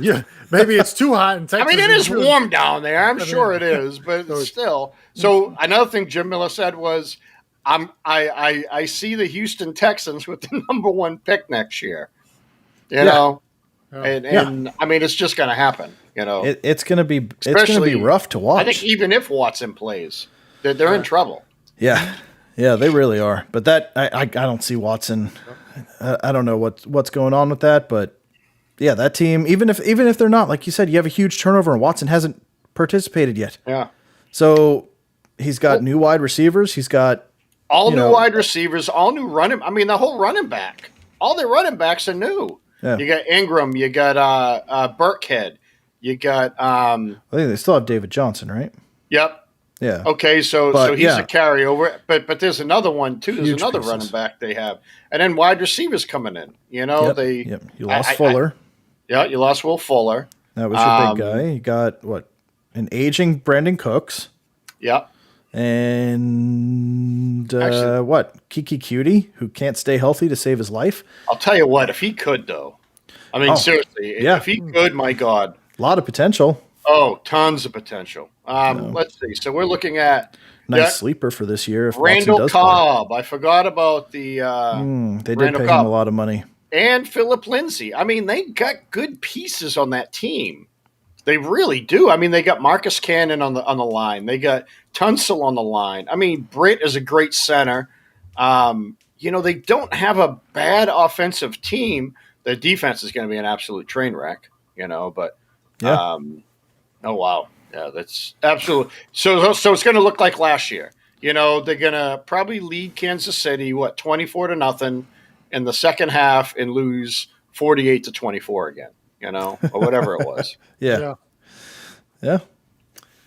Yeah. Maybe it's too hot in Texas. I mean, it is warm down there. I'm sure it is, but still. So another thing Jim Miller said was, I see the Houston Texans with the number 1 pick next year. You know, and I mean, it's just going to happen. It's going to be rough to watch. I think even if Watson plays, they're in trouble. Yeah, they really are. But that I don't see Watson. I don't know what's going on with that, but yeah, that team, even if they're not, like you said, you have a huge turnover and Watson hasn't participated yet. Yeah. So he's got new wide receivers. He's got all new wide receivers, all new running. I mean, the whole running back. All their running backs are new. Yeah. You got Ingram. You got Burkhead. You got. I think they still have David Johnson, right? Yep. Yeah. Okay, so he's a carryover, but there's another one too. There's another running back they have, and then wide receivers coming in. You lost Fuller. You lost Will Fuller. That was your big guy. You got an aging Brandon Cooks. Yep. And Kiki Cutie, who can't stay healthy to save his life. I'll tell you what, if he could though, I mean seriously, if he could, my God, a lot of potential. Oh, tons of potential. Let's see. So we're looking at sleeper for this year. If Randall Cobb. I forgot about the. They did pay him a lot of money. And Philip Lindsay. I mean, they got good pieces on that team. They really do. I mean, they got Marcus Cannon on the line. They got Tunsil on the line. I mean, Britt is a great center. They don't have a bad offensive team. The defense is going to be an absolute train wreck. But. Yeah. Oh, wow. Yeah, that's absolutely. So it's going to look like last year. They're going to probably lead Kansas City, 24-0 in the second half and lose 48-24 again, or whatever it was. Yeah. Well,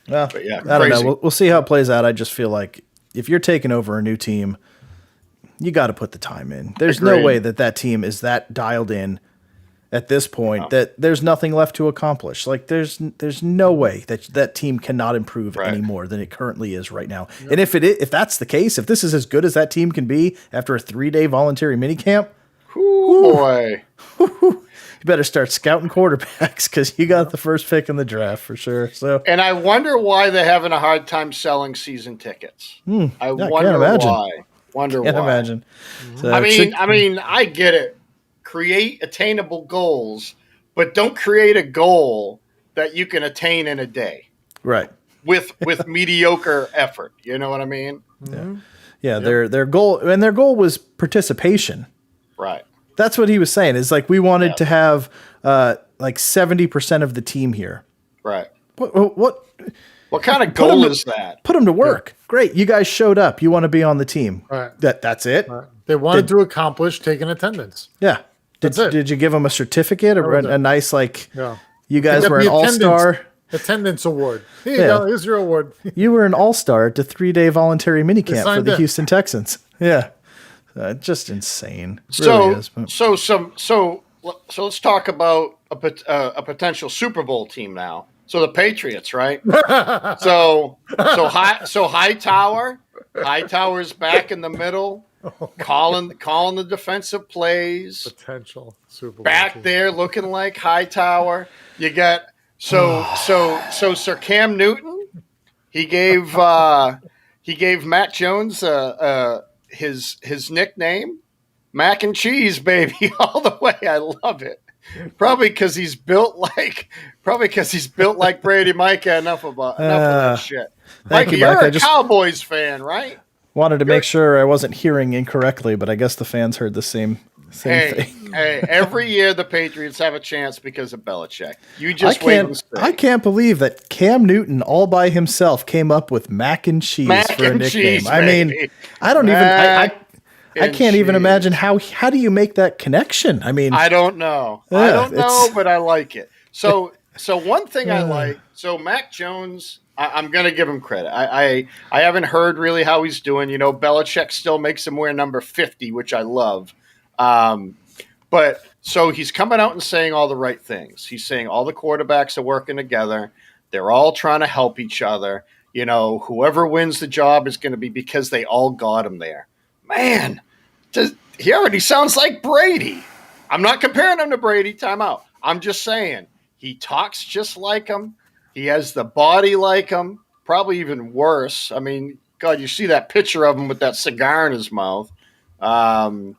but yeah, I don't know. We'll see how it plays out. I just feel like if you're taking over a new team, you got to put the time in. There's no way that team is that dialed in at this point that there's nothing left to accomplish. Like there's no way that team cannot improve any more than it currently is right now. Yep. And if that's the case, if this is as good as that team can be after a 3-day voluntary minicamp, boy, you better start scouting quarterbacks because you got the first pick in the draft for sure. So, and I wonder why they're having a hard time selling season tickets. I wonder why. Can't imagine. So I mean, I get it. Create attainable goals, but don't create a goal that you can attain in a day. Right. With mediocre effort. You know what I mean? Yeah, their goal was participation. Right. That's what he was saying. Is like we wanted to have like 70% of the team here. Right. What kind of goal is that? Put them to work. Yeah. Great, you guys showed up. You want to be on the team. Right. That's it. Right. They wanted to accomplish taking attendance. Yeah. Did you give them a certificate or a nice you guys were an all-star attendance award. Here you go. Here's your award. You were an all-star at the 3-day voluntary minicamp for the Houston Texans. Yeah. Just insane. So Really let's talk about a potential Super Bowl team now. So the Patriots, right? so Hightower's back in the middle, calling the defensive plays. Potential Super Bowl back team. There looking like Hightower. You got so Sir Cam Newton. He gave Matt Jones his nickname, Mac and Cheese, baby, all the way. I love it. Probably because he's built like Brady. Micah, enough of that shit. Micah, you're a Cowboys fan, right? Wanted to make sure I wasn't hearing incorrectly, but I guess the fans heard the same thing. Hey, every year the Patriots have a chance because of Belichick. You just wait and see. I can't believe that Cam Newton all by himself came up with Mac and Cheese for a nickname. I mean, I don't even. I can't even imagine how do you make that connection? I mean, I don't know. But I like it. So one thing I like. So Mac Jones, I'm going to give him credit. I haven't heard really how he's doing. You know, Belichick still makes him wear number 50, which I love. But so he's coming out and saying all the right things. He's saying all the quarterbacks are working together. They're all trying to help each other. You know, whoever wins the job is going to be because they all got him there. Man, he already sounds like Brady. I'm not comparing him to Brady. Time out. I'm just saying he talks just like him. He has the body like him, probably even worse. I mean, God, you see that picture of him with that cigar in his mouth. Oh,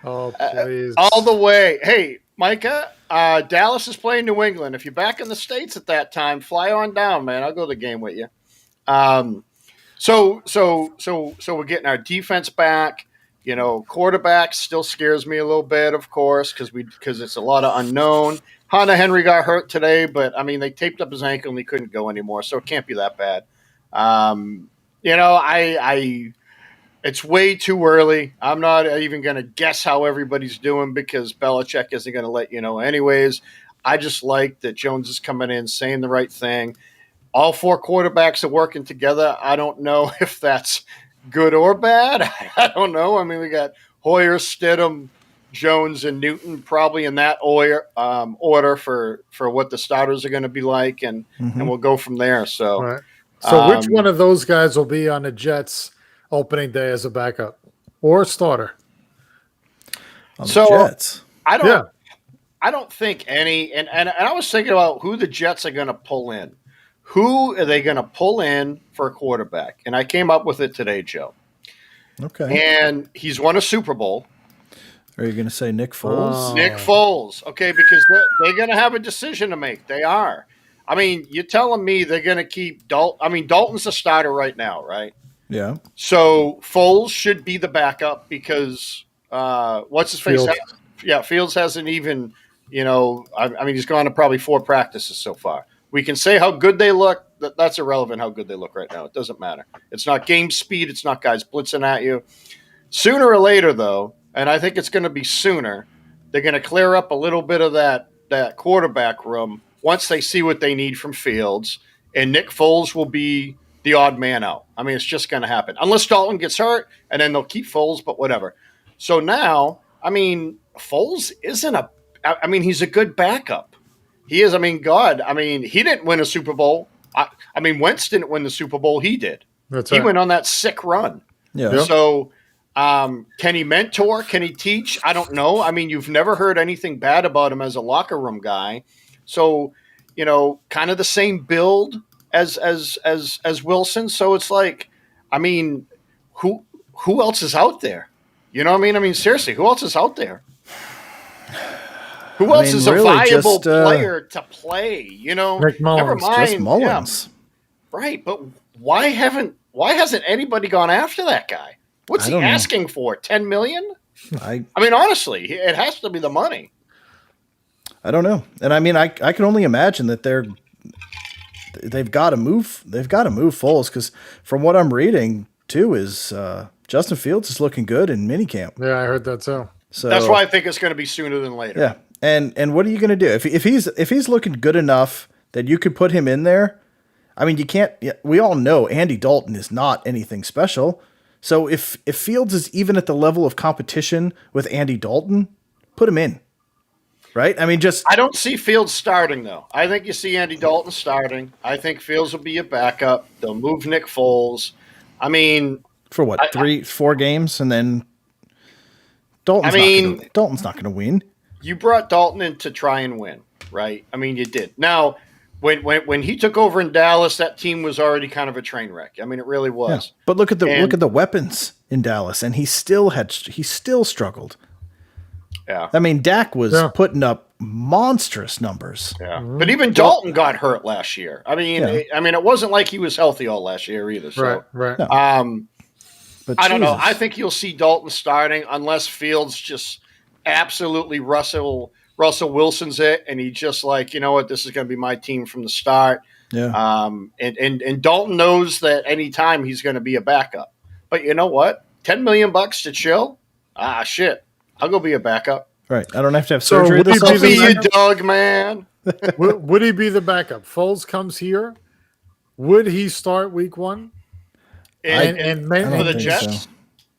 please. All the way. Hey, Micah, Dallas is playing New England. If you're back in the States at that time, fly on down, man. I'll go to the game with you. So we're getting our defense back. You know, quarterback still scares me a little bit, of course, because it's a lot of unknown. Hunter Henry got hurt today, but I mean they taped up his ankle and he couldn't go anymore, so it can't be that bad. You know, it's way too early. I'm not even going to guess how everybody's doing because Belichick isn't going to let you know anyways. I just like that Jones is coming in, saying the right thing. All four quarterbacks are working together. I don't know if that's good or bad. I don't know. I mean, we got Hoyer, Stidham, Jones, and Newton probably in that order for what the starters are going to be like, and we'll go from there. So, right. So which one of those guys will be on the Jets opening day as a backup or starter? On the Jets. I don't think any. And I was thinking about who the Jets are going to pull in. Who are they going to pull in for a quarterback? And I came up with it today, Joe. Okay. And he's won a Super Bowl. Are you going to say Nick Foles? Nick Foles. Okay, because they're going to have a decision to make. They are. I mean, you're telling me they're going to keep Dalton. I mean, Dalton's a starter right now, right? Yeah. So Foles should be the backup because what's his face? Fields hasn't even, you know, I mean, he's gone to probably 4 practices so far. We can say how good they look. That's irrelevant how good they look right now. It doesn't matter. It's not game speed. It's not guys blitzing at you. Sooner or later, though, and I think it's going to be sooner, they're going to clear up a little bit of that quarterback room once they see what they need from Fields, and Nick Foles will be the odd man out. I mean, it's just going to happen. Unless Dalton gets hurt, and then they'll keep Foles, but whatever. So now, I mean, Foles isn't he's a good backup. He is. I mean, God. I mean, he didn't win a Super Bowl. I mean, Wentz didn't win the Super Bowl. He did. He went on that sick run. Yeah. So, can he mentor? Can he teach? I don't know. I mean, you've never heard anything bad about him as a locker room guy. So, you know, kind of the same build as Wilson. So it's like, I mean, who else is out there? You know what I mean? I mean, seriously, who else is out there? Who else is a viable player to play? You know, Rick Mullins. Never mind. Just Mullins. Yeah. Right, but why hasn't anybody gone after that guy? What's I he don't know. asking for? 10 million? I I mean, honestly, it has to be the money. don't know. And I mean, I can only imagine that they've got to move. They've got to move Foles because from what I'm reading too is Justin Fields is looking good in minicamp. Yeah, I heard that too. So That's why I think it's going to be sooner than later. yeah. And what are you going to do if he's looking good enough that you could put him in there? I mean, you can't. We all know Andy Dalton is not anything special. So if Fields is even at the level of competition with Andy Dalton, put him in. Right? I mean, I don't see Fields starting, though. I think you see Andy Dalton starting. I think Fields will be a backup. They'll move Nick Foles. I mean, for what, 4 games, and then Dalton's not going to win. You brought Dalton in to try and win, right? I mean, you did. Now, when he took over in Dallas, that team was already kind of a train wreck. I mean, it really was. Yeah. But look at the weapons in Dallas, and he still struggled. Yeah. I mean, Dak was putting up monstrous numbers. Yeah. But even Dalton got hurt last year. I mean, it wasn't like he was healthy all last year either. So, right. No. But I don't know. I think you'll see Dalton starting unless Fields just absolutely Russell Wilson's it, and he just like, you know what, this is going to be my team from the start. Yeah. And Dalton knows that anytime he's going to be a backup. But you know what? $10 million to chill? Ah, shit. I'll go be a backup. Right. I don't have to have surgery this I'll be season. your dog, man. Would he be the backup? Foles comes here. Would he start week 1? And for the Jets? So.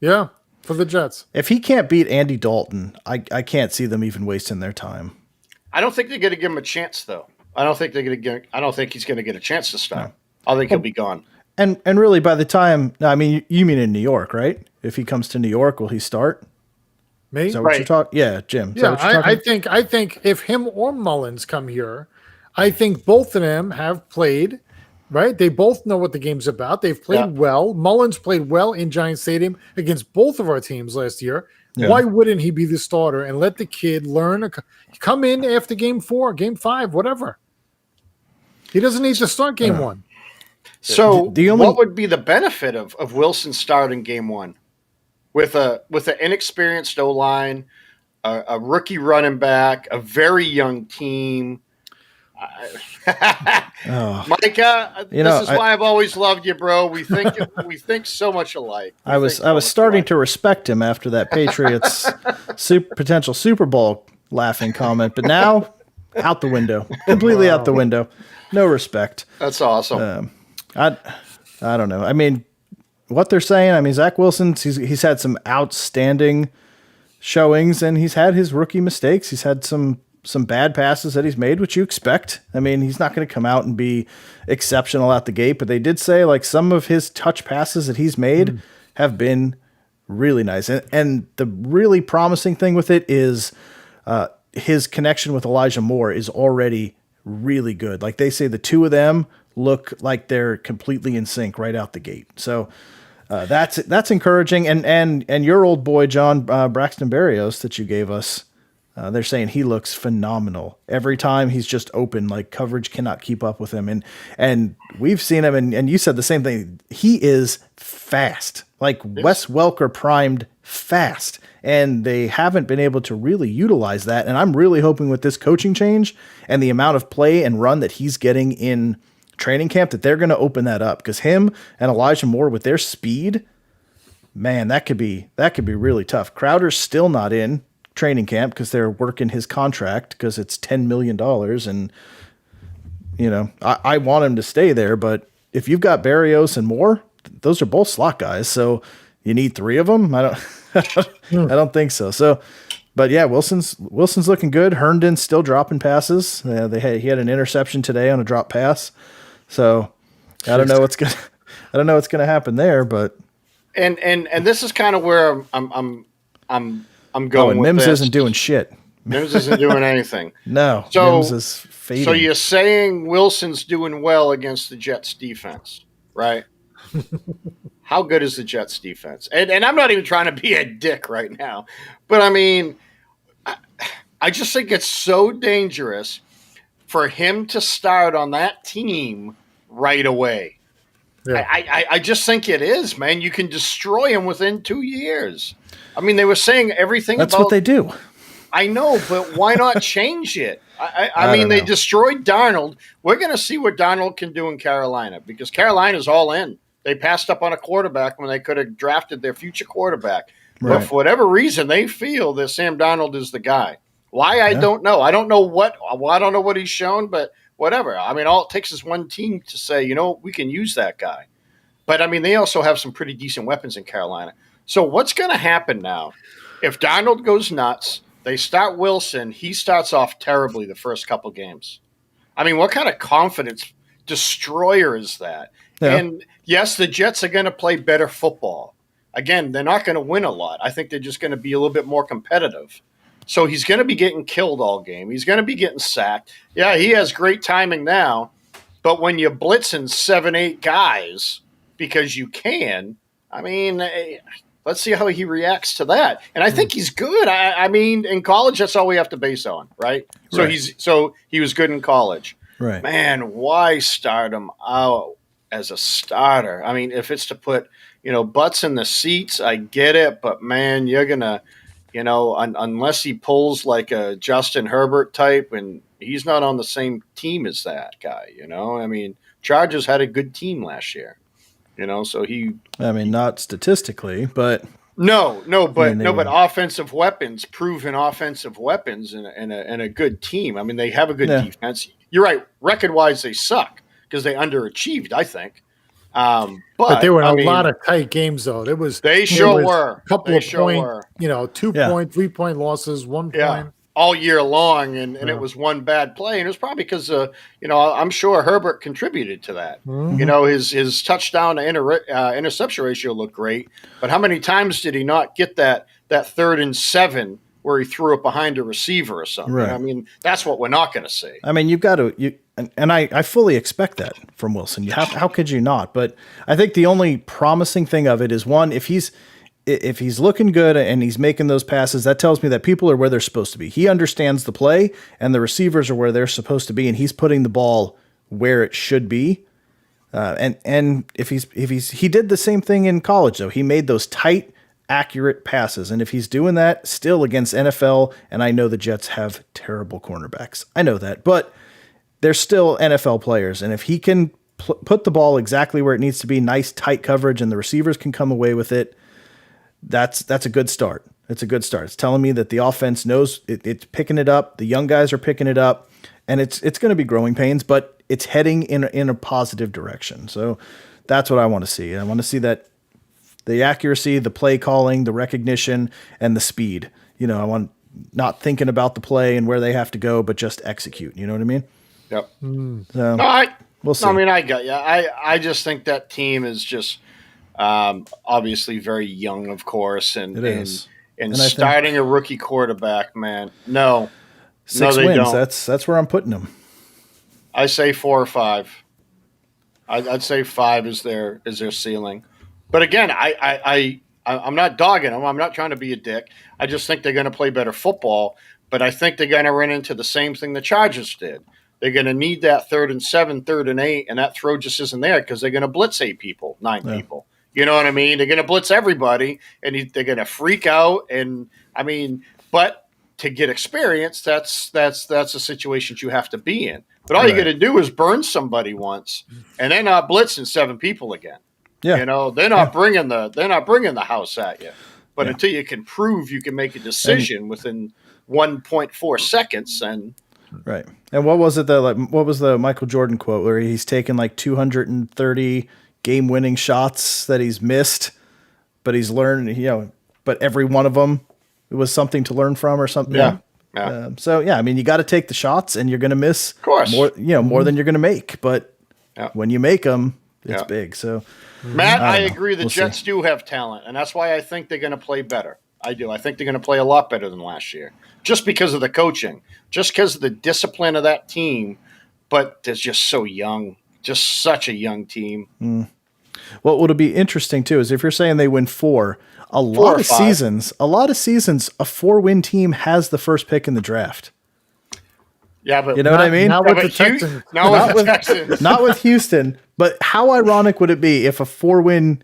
Yeah, for the Jets. If he can't beat Andy Dalton, I can't see them even wasting their time. I don't think they're going to give him a chance, though. I don't think he's going to get a chance to start. No. I think he'll be gone. And really, by the time, I mean, you mean in New York, right? If he comes to New York, will he start? Me? Is that what you're talking? Yeah, Jim. Yeah, I think if him or Mullins come here, I think both of them have played. Right, they both know what the game's about. They've played well. Mullins played well in Giant Stadium against both of our teams last year. Yeah. Why wouldn't he be the starter and let the kid learn? Come in after game 4, game 5, whatever. He doesn't need to start game 1. So, what would be the benefit of Wilson starting game 1 with an inexperienced O-line, a rookie running back, a very young team? Micah, this is why I've always loved you, bro. We think so much alike. I was starting to respect him after that Patriots potential Super Bowl laughing comment, but now out the window, completely out the window. No respect. That's awesome. I don't know. I mean, what they're saying. I mean, Zach Wilson. He's had some outstanding showings, and he's had his rookie mistakes. He's had some bad passes that he's made, which you expect. I mean, he's not going to come out and be exceptional out the gate, but they did say like some of his touch passes that he's made have been really nice. And the really promising thing with it is his connection with Elijah Moore is already really good. Like they say the two of them look like they're completely in sync right out the gate. So that's encouraging. And your old boy, John Braxton Berrios that you gave us, they're saying he looks phenomenal. Every time he's just open, like coverage cannot keep up with him. And we've seen him, and you said the same thing. He is fast, like Wes Welker primed fast. And they haven't been able to really utilize that. And I'm really hoping with this coaching change and the amount of play and run that he's getting in training camp that they're going to open that up. Because him and Elijah Moore with their speed, man, that could be really tough. Crowder's still not in training camp because they're working his contract because it's $10 million. And, you know, I want him to stay there. But if you've got Berrios and Moore, those are both slot guys. So you need 3 of them? I don't think so. So, but yeah, Wilson's looking good. Herndon's still dropping passes. He had an interception today on a drop pass. So I don't know what's gonna happen there. But and this is kind of where I'm going. And Mims isn't doing shit. Mims isn't doing anything. No. So Mims is fading. So you're saying Wilson's doing well against the Jets defense, right? How good is the Jets defense? And I'm not even trying to be a dick right now, but I mean, I just think it's so dangerous for him to start on that team right away. Yeah. I just think it is, man. You can destroy him within 2 years. I mean, they were saying everything That's about. what they do. I know, but why not change it? I mean, don't they know. destroyed Darnold. We're going to see what Darnold can do in Carolina because Carolina's all in. They passed up on a quarterback when they could have drafted their future quarterback. But Right. for whatever reason, they feel that Sam Darnold is the guy. Why? I don't know. I don't know what he's shown, but whatever. I mean, all it takes is one team to say, we can use that guy. But, I mean, they also have some pretty decent weapons in Carolina. So what's going to happen now? If Darnold goes nuts, they start Wilson, he starts off terribly the first couple games. I mean, what kind of confidence destroyer is that? Yeah. And, yes, the Jets are going to play better football. Again, they're not going to win a lot. I think they're just going to be a little bit more competitive. So he's going to be getting killed all game. He's going to be getting sacked. Yeah, he has great timing now. But when you're blitzing 7-8 guys – because you can, I mean, let's see how he reacts to that. And I think he's good. I mean, in college, that's all we have to base on, right? So he was good in college. Right. Man, why start him out as a starter? I mean, if it's to put, butts in the seats, I get it. But, man, you're going to, unless he pulls like a Justin Herbert type, and he's not on the same team as that guy, I mean, Chargers had a good team last year. So not statistically, but but were offensive weapons, proven offensive weapons, and a good team. I mean, they have a good defense. You're right. Record wise, they suck because they underachieved, I think. But they were in a lot of tight games, though. They sure were. A couple of point, 2 point, 3 point losses, 1 point. All year long, and it was one bad play, and it was probably because I'm sure Herbert contributed to that. Mm-hmm. His touchdown to interception ratio looked great, but how many times did he not get that 3rd and 7 where he threw it behind a receiver or something? Right. I mean, that's what we're not going to see. I mean, you've got to and I fully expect that from Wilson. How could you not? But I think the only promising thing of it is one, if he's looking good and he's making those passes, that tells me that people are where they're supposed to be. He understands the play and the receivers are where they're supposed to be, and he's putting the ball where it should be. And if he did the same thing in college though. He made those tight, accurate passes, and if he's doing that still against NFL, and I know the Jets have terrible cornerbacks, I know that, but they're still NFL players, and if he can put the ball exactly where it needs to be, nice tight coverage, and the receivers can come away with it. That's a good start. It's a good start. It's telling me that the offense knows it's picking it up. The young guys are picking it up, and it's going to be growing pains, but it's heading in a positive direction. So that's what I want to see. I want to see that the accuracy, the play calling, the recognition, and the speed. I want not thinking about the play and where they have to go, but just execute. You know what I mean? Yep. So we'll see. I mean, I got you. I just think that team is just. Obviously very young, of course, and starting a rookie quarterback, man. No, 6 they wins. don't. That's where I'm putting them. I say 4 or 5. I'd say 5 is their ceiling. But again, I'm not dogging them. I'm not trying to be a dick. I just think they're going to play better football. But I think they're going to run into the same thing the Chargers did. They're going to need that 3rd and 7, 3rd and 8, and that throw just isn't there because they're going to blitz 8 people, 9 people. You know what I mean? They're going to blitz everybody, and they're going to freak out. And I mean, but to get experience, that's a situation you have to be in. But all you got to do is burn somebody once, and they're not blitzing 7 people again. Yeah, they're not bringing the house at you. But until you can prove you can make a decision within 1.4 seconds, and right. And what was it what was the Michael Jordan quote where he's taken like 230 game-winning shots that he's missed, but he's learned, but every one of them it was something to learn from or something. Yeah. I mean, you got to take the shots, and you're going to miss more than you're going to make. But when you make them, it's big. So, Matt, I agree. The Jets do have talent, and that's why I think they're going to play better. I do. I think they're going to play a lot better than last year, just because of the coaching, just because of the discipline of that team. But they're just so young. Just such a young team. What would be interesting too is if you're saying they win 4, a lot of seasons, a 4-win team has the first pick in the draft. Yeah, but You know what I mean? Not yeah, with the but Hugh- Texans. now Not with with- the Texans. Not with Houston, but how ironic would it be if a four-win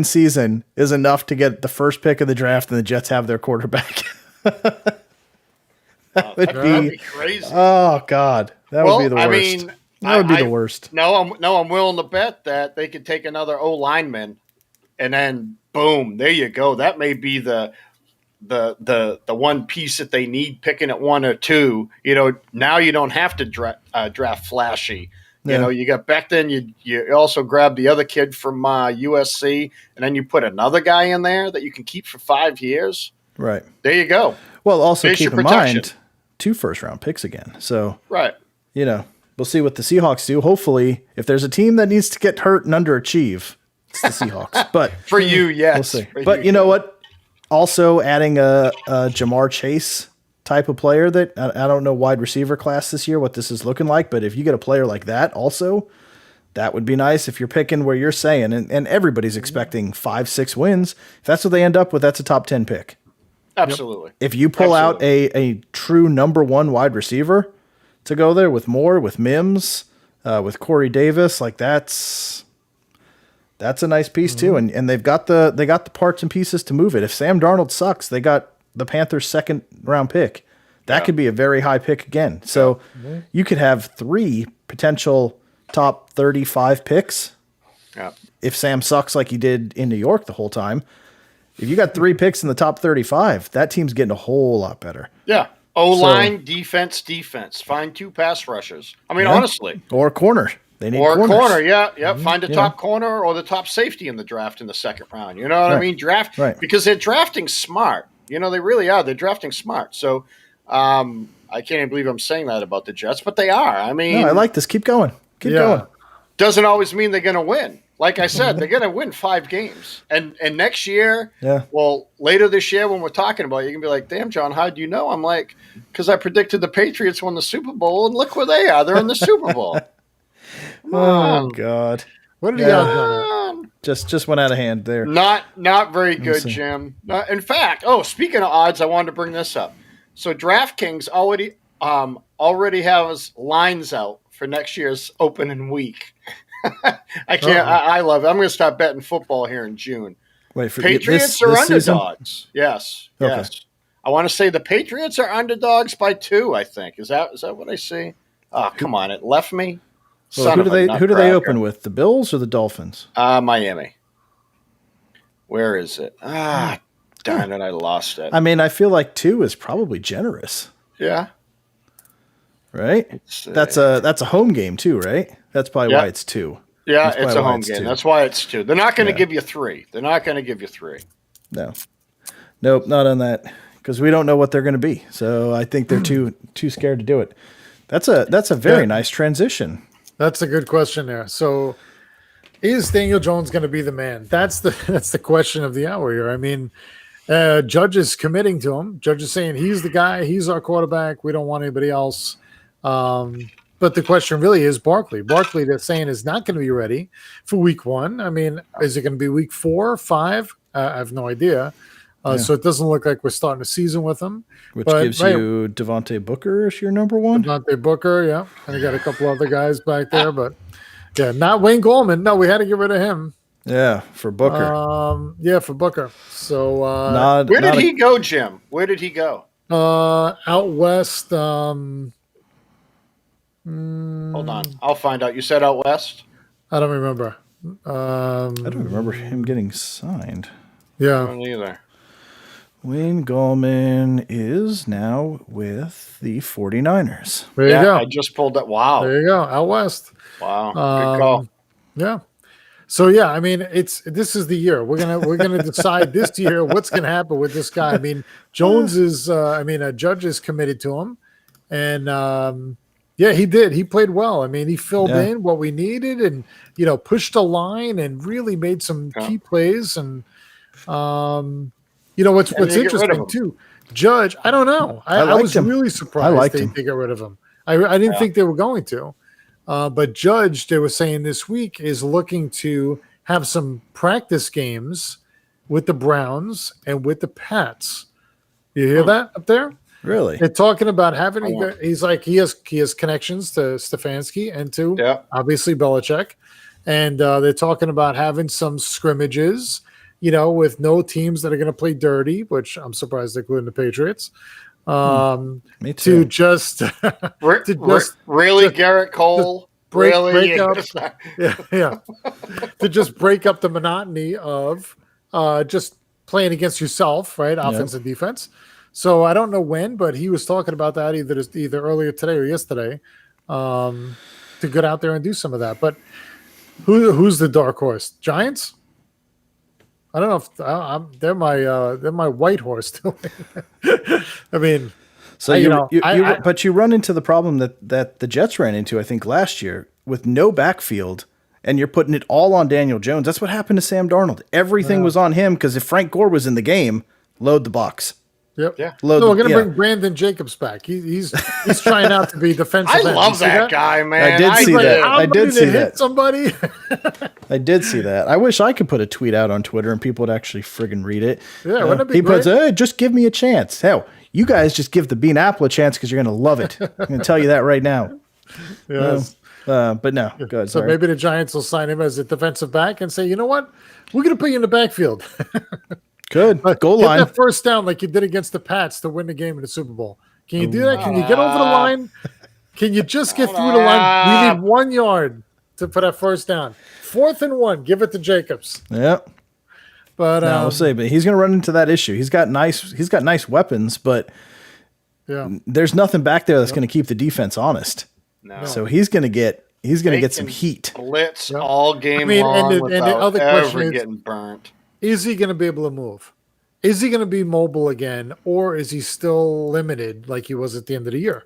season is enough to get the first pick of the draft and the Jets have their quarterback? That would That'd be be crazy. oh god, that would be the worst. That would be the worst. No, I'm willing to bet that they could take another O lineman, and then boom, there you go. That may be the one piece that they need, picking at 1 or 2. You know, now you don't have to draft flashy. You know, you got Becton. You also grab the other kid from USC, and then you put another guy in there that you can keep for 5 years. Right. There you go. Well, also There's keep your in protection. mind 2 first-round picks again. So Right. you know, we'll see what the Seahawks do. Hopefully, if there's a team that needs to get hurt and underachieve, it's the Seahawks. But For you, yes. we'll see. For But you know what? Also adding a Jamar Chase type of player that I don't know wide receiver class this year, what this is looking like. But if you get a player like that also, that would be nice if you're picking where you're saying, and everybody's expecting 5-6 wins. If that's what they end up with, that's a top 10 pick. Absolutely. If you pull out a true number 1 wide receiver to go there with Moore, with Mims, with Corey Davis, like that's a nice piece too. And they've got the parts and pieces to move it. If Sam Darnold sucks, they got the Panthers' 2nd round pick. That could be a very high pick again. So you could have 3 potential top 35 picks. Yeah. If Sam sucks like he did in New York the whole time. If you got 3 picks in the top 35, that team's getting a whole lot better. Yeah. O-line, defense. Find 2 pass rushers. I mean, honestly. Or a corner. They need Or a corners. corner, yeah. Find a top corner or the top safety in the draft in the 2nd round. You know what I mean? Draft because they're drafting smart. You know, they really are. They're drafting smart. So I can't even believe I'm saying that about the Jets, but they are. I mean, No, I like this. Keep going. Keep going. Doesn't always mean they're going to win. Like I said, they're going to win 5 games. And next year, well, later this year when we're talking about it, you can be like, damn, John, how do you know? I'm like, because I predicted the Patriots won the Super Bowl, and look where they are. They're in the Super Bowl. Oh, God. What did he have on it? Just went out of hand there. Not very good, Jim. In fact, speaking of odds, I wanted to bring this up. So DraftKings already has lines out for next year's opening week. I can't. I love it. I'm going to start betting football here in June. Wait, for Patriots this are season? underdogs. Yes. Okay. Yes. I want to say the Patriots are underdogs by 2. I think is that what I see? Oh, come on! It left me. Well, who do they open with? The Bills or the Dolphins? Miami. Where is it? Darn it! I lost it. I mean, I feel like 2 is probably generous, Yeah. right? That's a home game too, right? That's probably why it's 2. Yeah, That's it's probably a why home it's game. 2. That's why it's 2. They're not going to give you 3. They're not going to give you 3. No. Nope, not on that, because we don't know what they're going to be. So I think they're too scared to do it. That's a very nice transition. That's a good question there. So is Daniel Jones going to be the man? That's the question of the hour here. I mean, Judge is committing to him. Judge is saying he's the guy. He's our quarterback. We don't want anybody else. But the question really is Barkley. Barkley, they're saying, is not going to be ready for week 1. I mean, is it going to be week 4, 5? I have no idea. So it doesn't look like we're starting a season with him. Which gives you Devontae Booker as your number 1? Devontae Booker, yeah. And you got a couple other guys back there. But, yeah, not Wayne Goldman. No, we had to get rid of him. Yeah, for Booker. For Booker. So where did he go, Jim? Where did he go? Out west. Hold on, I'll find out. You said out west? I don't remember. I don't remember him getting signed. Yeah. I don't either. Wayne Gallman is now with the 49ers. There you go. I just pulled that. Wow. There you go. Out west. Wow. Good call. Yeah. So yeah, I mean, this is the year we're gonna decide this year what's gonna happen with this guy. I mean, Jones is. A Judge is committed to him, and he did. He played well. I mean, he filled in what we needed, and pushed a line and really made some key plays. And what's interesting too, Judge. I don't know. I was really surprised they get rid of him. I didn't think they were going to. But Judge, they were saying this week, is looking to have some practice games with the Browns and with the Pats. You hear that up there? Really? They're talking about having. Yeah. He's like he has connections to Stefanski and to obviously Belichick, and they're talking about having some scrimmages, with no teams that are going to play dirty, which I'm surprised they're including the Patriots. Me too. To just really Garrett Cole. break Really? up, yeah, to just break up the monotony of just playing against yourself, right? Offense and defense. So I don't know when, but he was talking about that either earlier today or yesterday, to get out there and do some of that. But who's the dark horse? Giants? I don't know if they're my white horse too. I mean. So but you run into the problem that the Jets ran into, I think, last year with no backfield, and you're putting it all on Daniel Jones. That's what happened to Sam Darnold. Everything was on him because if Frank Gore was in the game, load the box. Yep. Yeah. We're going to bring Brandon Jacobs back. He's trying out to be defensive end. I love that guy, man. I did see that. I did see that. Somebody. I did see that. I wish I could put a tweet out on Twitter and people would actually friggin' read it. Yeah, wouldn't it be he great? puts, hey, just give me a chance. Hell, you guys just give the Bean Apple a chance because you're going to love it. I'm going to tell you that right now. Yes. But no, go ahead. So maybe the Giants will sign him as a defensive back and say, you know what? We're going to put you in the backfield. Good. Goal get line. that first down like you did against the Pats to win the game in the Super Bowl. Can you do that? Can you get over the line? Can you just get through the line? We need 1 yard for that first down. 4th and 1. Give it to Jacobs. Yep. But we'll see. But he's going to run into that issue. He's got nice weapons, but there's nothing back there that's going to keep the defense honest. No. So he's going to get some heat. Blitz all game long and without the other question ever is, getting burnt. Is he going to be able to move? Is he going to be mobile again, or is he still limited like he was at the end of the year?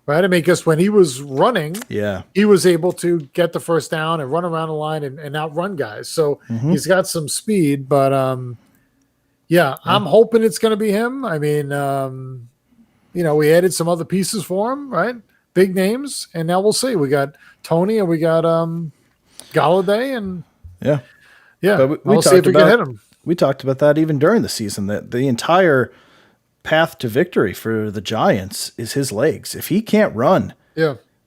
Right? I mean, because when he was running, he was able to get the first down and run around the line and outrun guys. So he's got some speed, but I'm hoping it's going to be him. I mean, we added some other pieces for him, right? Big names, and now we'll see. We got Tony and we got Galladay, and But we'll see if we can hit him. We talked about that even during the season, that the entire path to victory for the Giants is his legs. If he can't run,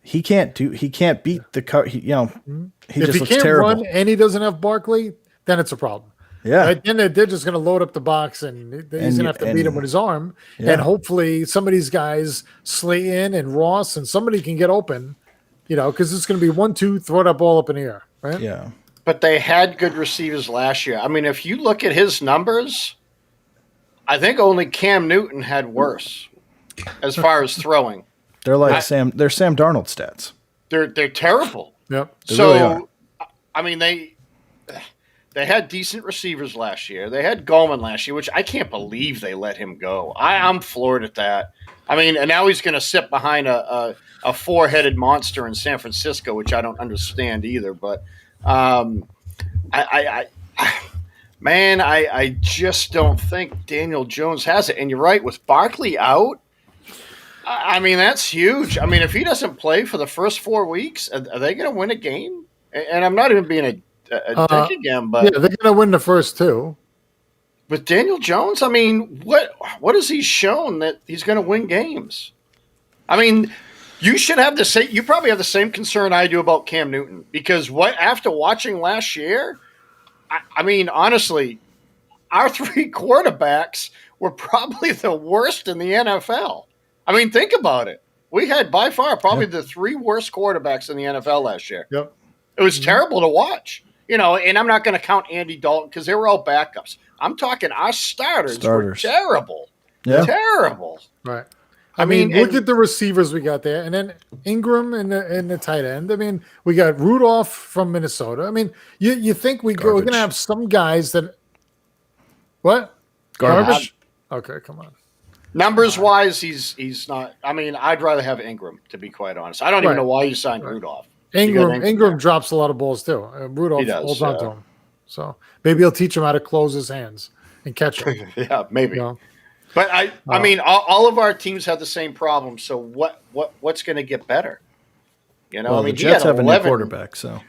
he can't beat the car. He just looks terrible. Run and he doesn't have Barkley, then it's a problem. Yeah. Right? Then they're just going to load up the box and he's going to have to beat him with his arm. Yeah. And hopefully some of these guys, Slayton and Ross, and somebody can get open, because it's going to be 1-2, throw that ball up in the air. Right? Yeah. But they had good receivers last year. I mean, if you look at his numbers, I think only Cam Newton had worse as far as throwing. They're like Sam Darnold stats. They're terrible. Yep. They really are. I mean, they had decent receivers last year. They had Gallman last year, which I can't believe they let him go. I'm floored at that. I mean, and now he's going to sit behind a four-headed monster in San Francisco, which I don't understand either. But I just don't think Daniel Jones has it. And you're right, with Barkley out, I mean, that's huge. I mean, if he doesn't play for the first 4 weeks, are they going to win a game? And I'm not even being a dick again, but they're going to win the first 2. With Daniel Jones, I mean, what has he shown that he's going to win games? I mean, you should have the same. You probably have the same concern I do about Cam Newton, because after watching last year, I mean, honestly, our 3 quarterbacks were probably the worst in the NFL. I mean, think about it. We had by far probably the 3 worst quarterbacks in the NFL last year. Yep. It was terrible to watch, and I'm not going to count Andy Dalton because they were all backups. I'm talking our starters. Were terrible. Yeah. Terrible. Right. I mean, look at the receivers we got there, and then Ingram in the tight end. I mean, we got Rudolph from Minnesota. I mean, you think we're going to have some guys that what? Garbage. Okay, come on. Numbers wise, he's not. I mean, I'd rather have Ingram, to be quite honest. I don't even know why you signed Rudolph. Ingram drops a lot of balls too. Rudolph holds on to him, so maybe he'll teach him how to close his hands and catch him. Yeah, maybe. But I mean, all of our teams have the same problem. So what's going to get better? Well, I mean, the Jets have a new quarterback, so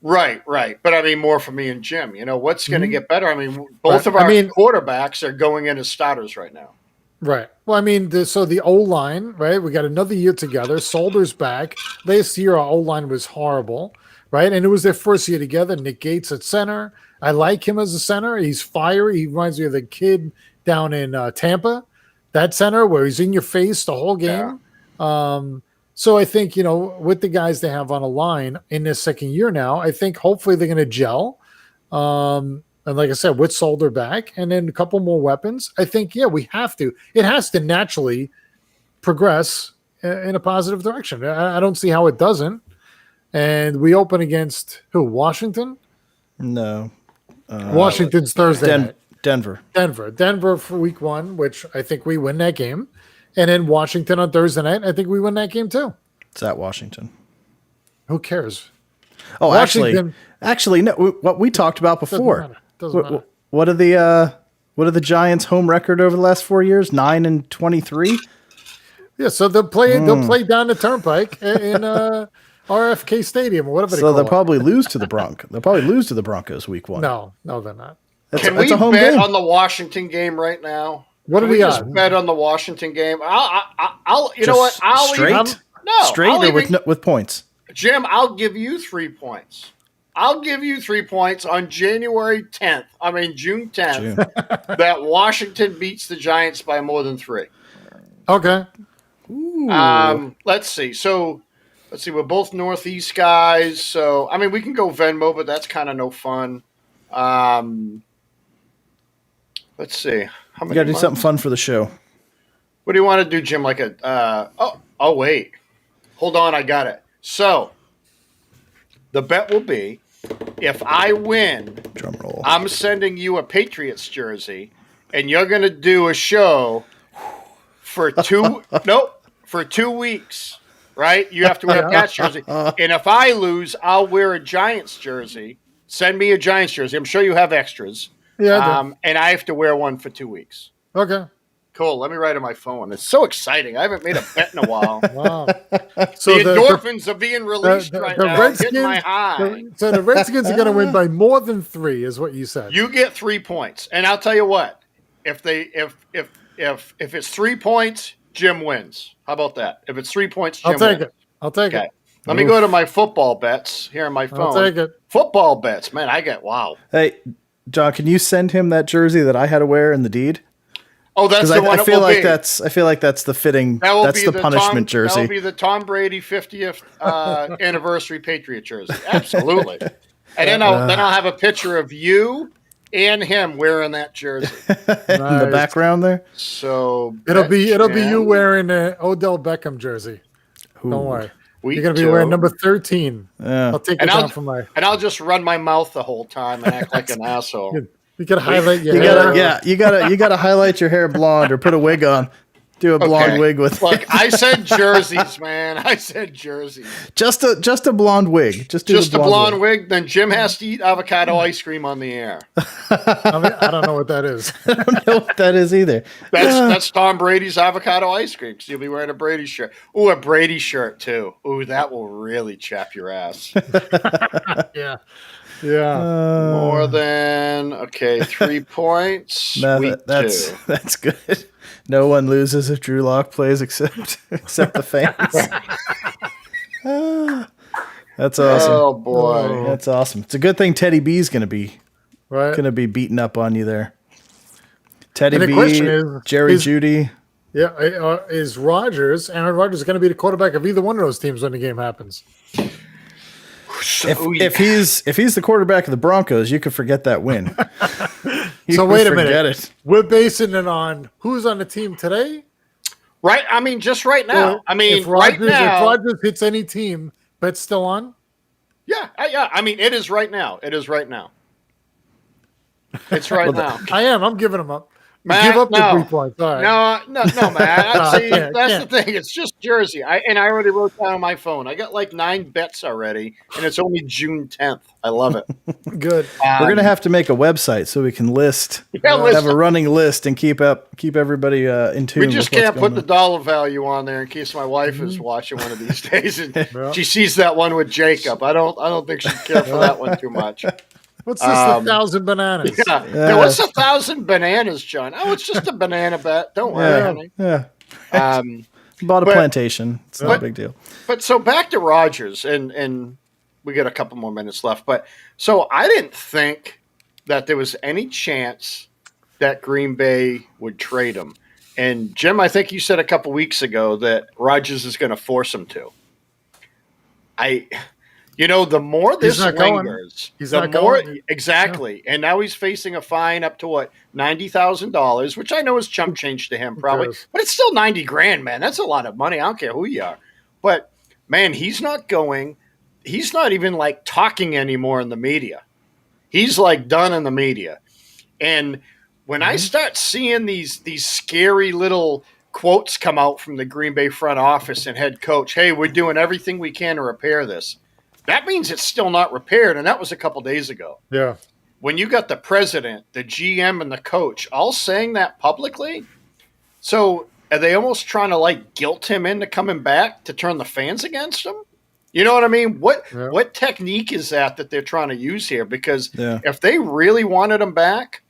right. But I mean, more for me and Jim. What's going to get better? I mean, both of our quarterbacks are going in as starters right now. Right. Well, I mean, so the O-line, right? We got another year together. Solder's back. Last year, our O-line was horrible, right? And it was their first year together. Nick Gates at center. I like him as a center. He's fiery. He reminds me of the kid down in Tampa, that center where he's in your face the whole game. So I think, with the guys they have on a line in this second year now, I think hopefully they're going to gel. And like I said, with Solder back and then a couple more weapons, I think, we have to. It has to naturally progress in a positive direction. I don't see how it doesn't. And we open against who? Washington? No. Washington's Thursday night. Denver for week 1, which I think we win that game. And then Washington on Thursday night, I think we win that game too. It's at Washington. Who cares? Oh, Washington, actually, no. What we talked about before. Doesn't matter. What are the Giants' home record over the last 4 years? 9-23. Yeah, so they'll play down the Turnpike in RFK Stadium or whatever. So they'll probably lose to the Broncos. They'll probably lose to the Broncos week 1. No, they're not. Can we bet on the Washington game right now? What do we got? Just bet on the Washington game. I'll you know what? I'll straight, or with points. Jim, I'll give you 3 points. I'll give you 3 points on June 10th, that Washington beats the Giants by more than 3. Okay. Let's see. We're both Northeast guys. So, we can go Venmo, but that's kind of no fun. Let's see. How many? You got to do something fun for the show. What do you want to do, Jim? Like wait. Hold on. I got it. So, the bet will be, if I win, drum roll, I'm sending you a Patriots jersey, and you're going to do a show for 2 weeks, right? You have to wear a Pats jersey. And if I lose, I'll wear a Giants jersey. Send me a Giants jersey. I'm sure you have extras. Yeah. And I have to wear one for 2 weeks. Okay. Cool. Let me write on my phone. It's so exciting. I haven't made a bet in a while. Wow. So the endorphins are being released right now. I'm hitting my high. So the Redskins are going to win by more than 3, is what you said. You get 3 points, and I'll tell you what: if it's 3 points, Jim wins. How about that? If it's 3 points, Jim wins. I'll take it. Let me go to my football bets here on my phone. I'll take it. Football bets, man. Wow. Hey, John, can you send him that jersey that I had to wear in the deed? Oh, that's the one. I feel like that's the fitting. That's the punishment jersey. That will be the Tom Brady 50th anniversary Patriot jersey. Absolutely. And then I'll have a picture of you and him wearing that jersey in the background there. So it'll be you wearing an Odell Beckham jersey. Ooh. Don't worry. You're going to be wearing number 13. Yeah. I'll take it down from my. And I'll just run my mouth the whole time and act like an asshole. You got to highlight your hair. You got to highlight your hair blonde or put a wig on. Do a blonde wig with. Look, I said jerseys, man. I said jerseys. Just a blonde wig. Just a blonde wig. Then Jim has to eat avocado ice cream on the air. I don't know what that is. I don't know what that is either. That's Tom Brady's avocado ice cream. Because you'll be wearing a Brady shirt. Ooh, a Brady shirt too. Ooh, that will really chap your ass. Yeah. Yeah. More than 3 points. No, that's good. No one loses if Drew Lock plays except the fans. That's awesome. Oh boy, that's awesome. It's a good thing Teddy B's going to be beating up on you there. Teddy B, Jerry Jeudy. Yeah, is Aaron Rodgers going to be the quarterback of either one of those teams when the game happens? If he's the quarterback of the Broncos, you could forget that win. So wait a minute. We're basing it on who's on the team today, right? Just right now. If Rodgers hits any team, but still on. Yeah. It is right now. It's right now. I'm giving him up. Matt, give up the 3 points. All right. No, man. See, that's the thing. It's just Jersey. I already wrote down on my phone. I got like 9 bets already, and it's only June 10th. I love it. Good. We're gonna have to make a website so we can have a running list and keep everybody in tune. We just can't put the dollar value on there in case my wife is watching one of these days and she sees that one with Jacob. I don't think she'd care for that one too much. What's this? 1,000 bananas? Yeah. Now, what's 1,000 bananas, John? Oh, it's just a banana bet. Don't worry, honey. Yeah. Um, Bought a But- plantation. It's not a but- big deal. But so back to Rodgers, and we got a couple more minutes left. But so I didn't think that there was any chance that Green Bay would trade him. And Jim, I think you said a couple weeks ago that Rodgers is going to force him to. The more this not going. lingers, He's the not more going. exactly. And now he's facing a fine up to what, $90,000, which I know is chump change to him probably, cares? but it's still 90 grand, man. That's a lot of money. I don't care who you are. But man, he's not going. He's not even like talking anymore in the media. He's like done in the media. And when I start seeing these scary little quotes come out from the Green Bay front office and head coach, hey, we're doing everything we can to repair this. That means it's still not repaired, and that was a couple days ago. Yeah. When you got the president, the GM, and the coach all saying that publicly, so are they almost trying to like guilt him into coming back to turn the fans against him? You know what I mean? What technique is that they're trying to use here? Because if they really wanted him back,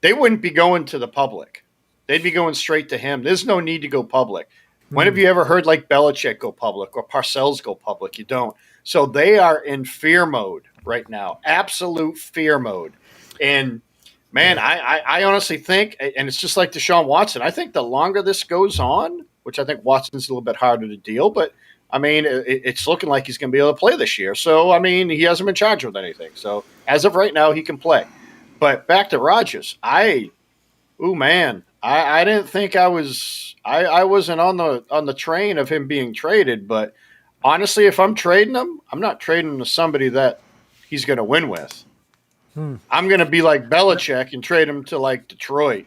they wouldn't be going to the public. They'd be going straight to him. There's no need to go public. When have you ever heard like Belichick go public or Parcells go public? You don't. So they are in fear mode right now, absolute fear mode. And man, I honestly think, and it's just like Deshaun Watson, I think the longer this goes on, which I think Watson's a little bit harder to deal, but I mean, it's looking like he's going to be able to play this year. So, I mean, he hasn't been charged with anything. So as of right now, he can play. But back to Rodgers, I didn't think I wasn't on the train of him being traded, but honestly, if I'm trading him, I'm not trading him to somebody that he's going to win with. I'm going to be like Belichick and trade him to like Detroit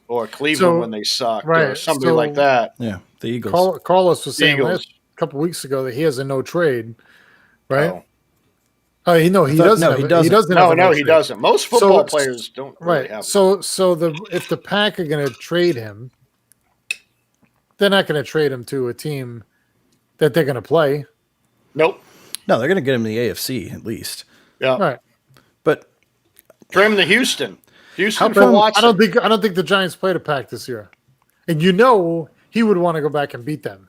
or Cleveland when they suck or somebody like that. Yeah, the Eagles. Carlos was saying Eagles. a couple weeks ago that he has a no trade, right? Oh. Oh, he doesn't. No, he doesn't. He doesn't. have a No, he trade. doesn't. Most football players don't really have. So if the Pack are going to trade him, they're not going to trade him to a team that they're going to play. Nope. No, they're going to get him in the AFC at least. Yeah. Right. But Trade him to Houston. Houston But for Watson. I don't think the Giants played a Pack this year, and he would want to go back and beat them.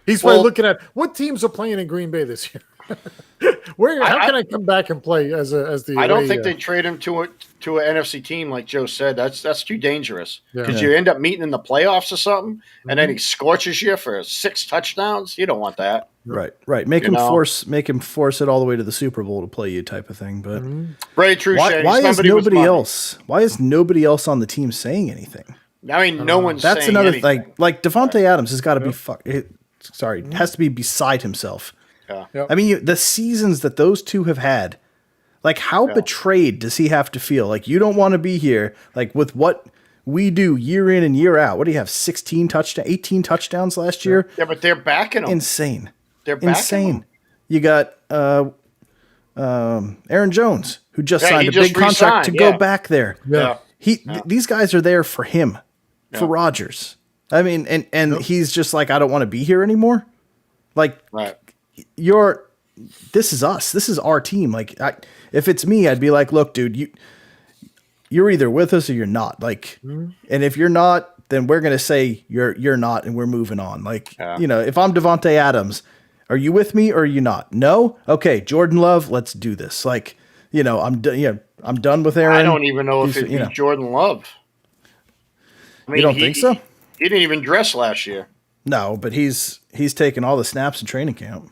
He's probably looking at what teams are playing in Green Bay this year. How can I come back and play as the? I don't think they trade him to an NFC team like Joe said. That's too dangerous because you end up meeting in the playoffs or something, and then he scorches you for 6 touchdowns. You don't want that. Right. Make him force it all the way to the Super Bowl to play you, type of thing. But Very true. why is nobody else? Why is nobody else on the team saying anything? I mean, no one's. That's saying another anything. like Devontae Adams has got to be has to be beside himself. Yeah. Yep. I mean, the seasons that those two have had, like how betrayed does he have to feel? Like you don't want to be here, like with what we do year in and year out. What do you have? 18 touchdowns last year? Yeah, but they're backing him. Insane. They're backing Insane. him. You got Aaron Jones, who just signed a just big contract to re-signed, go back there. Yeah. These guys are there for him, for Rodgers. I mean, and he's just like, I don't want to be here anymore. Like, Right. this is us. This is our team. Like, if it's me, I'd be like, look, dude, you're either with us or you're not. Like, and if you're not, then we're gonna say you're not, and we're moving on. Like, if I'm Devontae Adams, are you with me or are you not? No, okay, Jordan Love, let's do this. Like, I'm done with Aaron. I don't even know if it'd be Jordan Love. I mean, you don't think so? He didn't even dress last year. No, but he's taken all the snaps in training camp.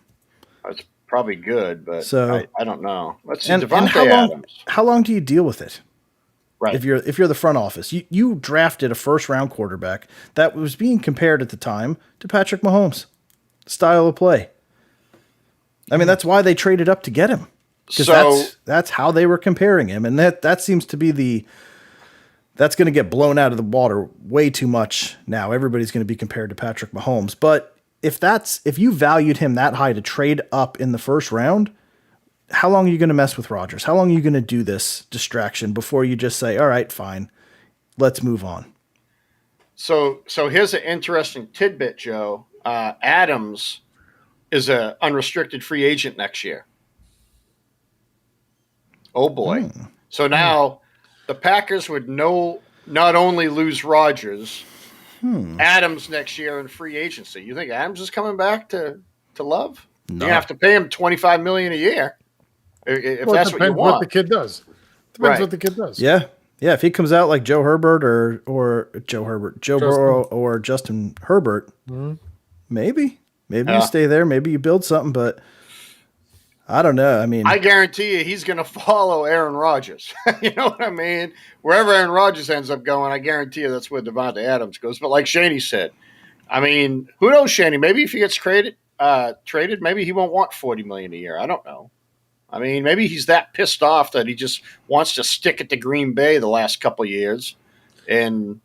That's probably good, but So- I don't know. Let's see, And Devontae Adams. how long do you deal with it? Right. If you're the front office, you drafted a first round quarterback that was being compared at the time to Patrick Mahomes' style of play. I mean, that's why they traded up to get him, because that's how they were comparing him, and that seems to be that's going to get blown out of the water way too much now. Everybody's going to be compared to Patrick Mahomes, but if you valued him that high to trade up in the first round, how long are you going to mess with Rodgers? How long are you going to do this distraction before you just say, all right, fine, let's move on? So here's an interesting tidbit, Joe. Adams is an unrestricted free agent next year. Oh boy. So now the Packers would not only lose Rodgers, Adams next year in free agency. You think Adams is coming back to Love? No. You have to pay him $25 million a year if Well, that's it what you depends want. what the kid does. Depends Right. what the kid does. Yeah. Yeah. If he comes out like Joe Herbert or Joe Burrow or Justin Herbert, maybe you stay there. Maybe you build something, but I don't know. I mean, I guarantee you he's going to follow Aaron Rodgers. You know what I mean? Wherever Aaron Rodgers ends up going, I guarantee you that's where Devontae Adams goes. But like Shaney said, I mean, who knows, Shaney? Maybe if he gets traded, maybe he won't want $40 million a year. I don't know. I mean, maybe he's that pissed off that he just wants to stick it to Green Bay the last couple of years. And,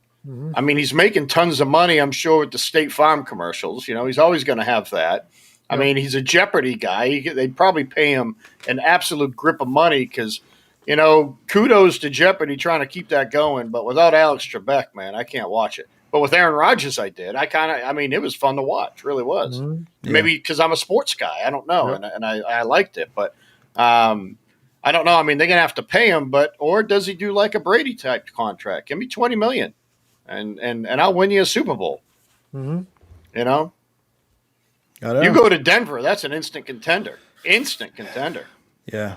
I mean, he's making tons of money, I'm sure, with the State Farm commercials. You know, he's always going to have that. I mean, he's a Jeopardy guy. They'd probably pay him an absolute grip of money because, you know, kudos to Jeopardy trying to keep that going. But without Alex Trebek, man, I can't watch it. But with Aaron Rodgers, I did. I mean, it was fun to watch. Really was. Maybe because I'm a sports guy. I don't know. And I liked it. But I don't know. I mean, they're going to have to pay him. Or does he do like a Brady type contract? Give me $20 million and I'll win you a Super Bowl. You know? You go to Denver, that's an instant contender. Instant contender. yeah.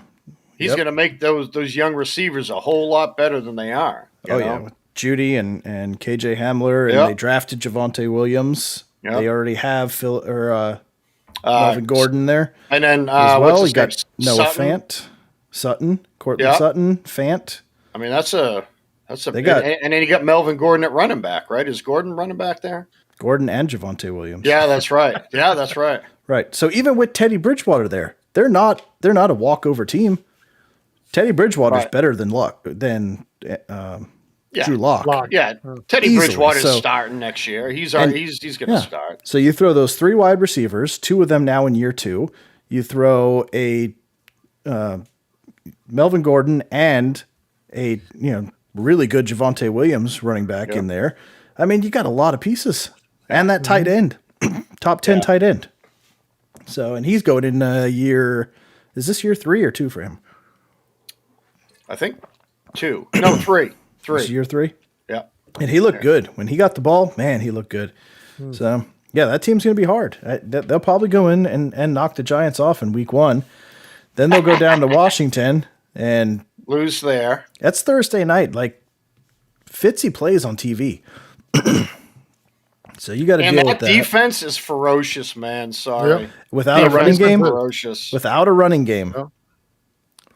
He's going to make those young receivers a whole lot better than they are. You know? Yeah. With Judy and KJ Hamler, and they drafted Javonte Williams. Yep. They already have Melvin Gordon there. And then As what's well, his you got name? Noah Fant, Courtland Sutton, Fant. I mean, that's a They got- and then you got Melvin Gordon at running back, right? Is Gordon running back there? Gordon and Javonte Williams. Yeah, that's right. Yeah, that's right. Right. So even with Teddy Bridgewater there, they're not a walkover team. Teddy Bridgewater's better than Drew Lock. Yeah, Teddy Easily. Bridgewater's So- starting next year. He's going to start. So you throw those 3 wide receivers, 2 of them now in year 2. You throw a Melvin Gordon and a really good Javonte Williams running back in there. I mean, you got a lot of pieces, and that tight end, top 10 tight end. So, and he's going in year. Is this year 3 or 2 for him? I think 2. No, 3. 3. This year 3. Yeah. And he looked good when he got the ball. Man, he looked good. So yeah, that team's going to be hard. They'll probably go in and knock the Giants off in week 1. Then they'll go down to Washington and Lose there. that's Thursday night. Like Fitzy plays on TV. So you got to And deal that with that. defense is ferocious, man. Sorry. Yep. Without a running Defense is game, ferocious. without a running game. Yeah.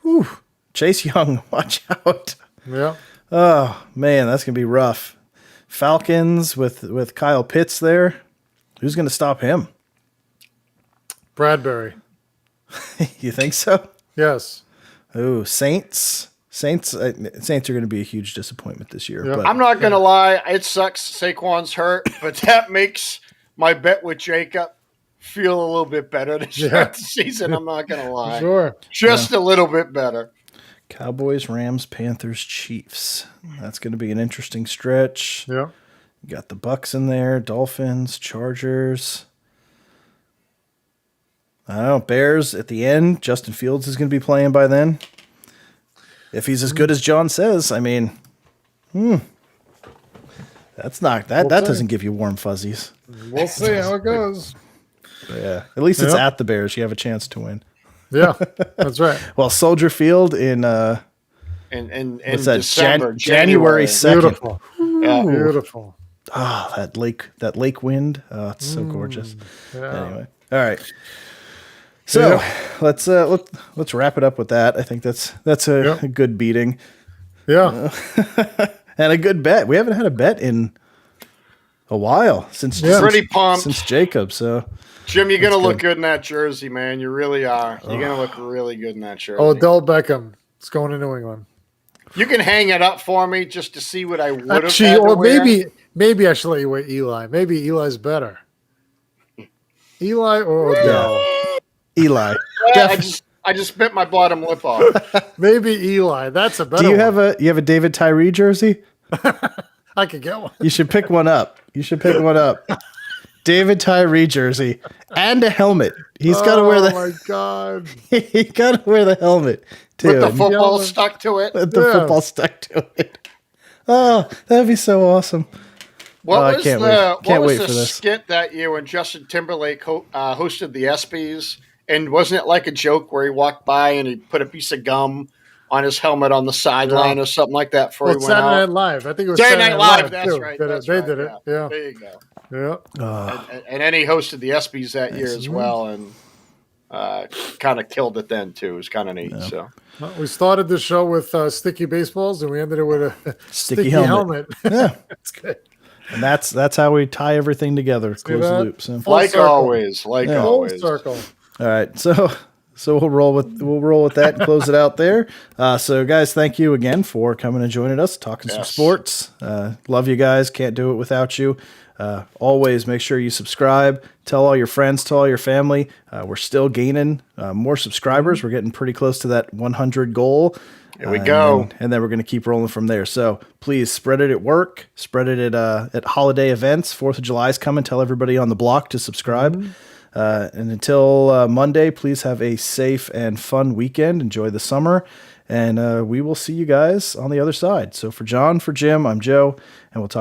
Whew. Chase Young, watch out. Yeah. Oh, man, that's going to be rough. Falcons with Kyle Pitts there. Who's going to stop him? Bradbury. You think so? Yes. Oh, Saints. Saints are going to be a huge disappointment this year. Yeah. But I'm not going to lie. It sucks Saquon's hurt, but that makes my bet with Jacob feel a little bit better to start the season. I'm not going to lie. Sure. Just a little bit better. Cowboys, Rams, Panthers, Chiefs. That's going to be an interesting stretch. Yeah. You got the Bucks in there, Dolphins, Chargers. I don't know, Bears at the end. Justin Fields is going to be playing by then. If he's as good as John says, I mean, that's not that doesn't give you warm fuzzies. We'll see how it goes. But yeah, at least it's Yeah. at the Bears. You have a chance to win. Yeah, that's right. Well, Soldier Field in In what's that? December, January 2nd. Beautiful. Yeah. Beautiful. Ah, that lake wind. Oh, it's so gorgeous. Yeah. Anyway, all right. So let's wrap it up with that. I think that's a good beating Yeah. and a good bet. We haven't had a bet in a while since Pretty pumped. since Jacob. So Jim, you're going to look good in that jersey, man. You really are. You're going to look really good in that jersey. Odell Beckham. It's going to New England. You can hang it up for me just to see what I would have Actually, had to or wear. maybe I should let you wear Eli. Maybe Eli's better. Eli or Odell? Eli, Yeah, I just bit my bottom lip off. Maybe Eli. That's a better do you one. have a David Tyree jersey? I could get one. You should pick one up. David Tyree jersey and a helmet. He's got to wear Oh the my God. he got to wear the helmet. With the Dude. football Yeah. stuck to it. The Yeah. football stuck to it. Oh, that'd be so awesome. What I was can't the wait. Can't what was wait the for this. skit that year when Justin Timberlake hosted the ESPYs? And wasn't it like a joke where he walked by and he put a piece of gum on his helmet on the sideline or something like that before Well, he went Saturday out? Night Live. I think it was Saturday Night Live. That's too, right. that That's they right. did it. Yeah. There you go. Yeah. And then he hosted the ESPYs that year as well, and kind of killed it then too. It was kind of neat. So Well, we started the show with sticky baseballs, and we ended it with a Sticky helmet. Yeah. That's good. And that's how we tie everything together, close the that? loop. So. Full like circle. always, like Yeah. Full always. circle. All right, so we'll roll with that and close it out there. So guys, thank you again for coming and joining us, talking some Yes. sports. Love you guys. Can't do it without you. Always make sure you subscribe. Tell all your friends. Tell all your family. We're still gaining more subscribers. We're getting pretty close to that 100 goal. Here we go. And then we're going to keep rolling from there. So please spread it at work. Spread it at holiday events. 4th of July is coming. Tell everybody on the block to subscribe. And until Monday, please have a safe and fun weekend. Enjoy the summer. And we will see you guys on the other side. So for John, for Jim, I'm Joe, and we'll talk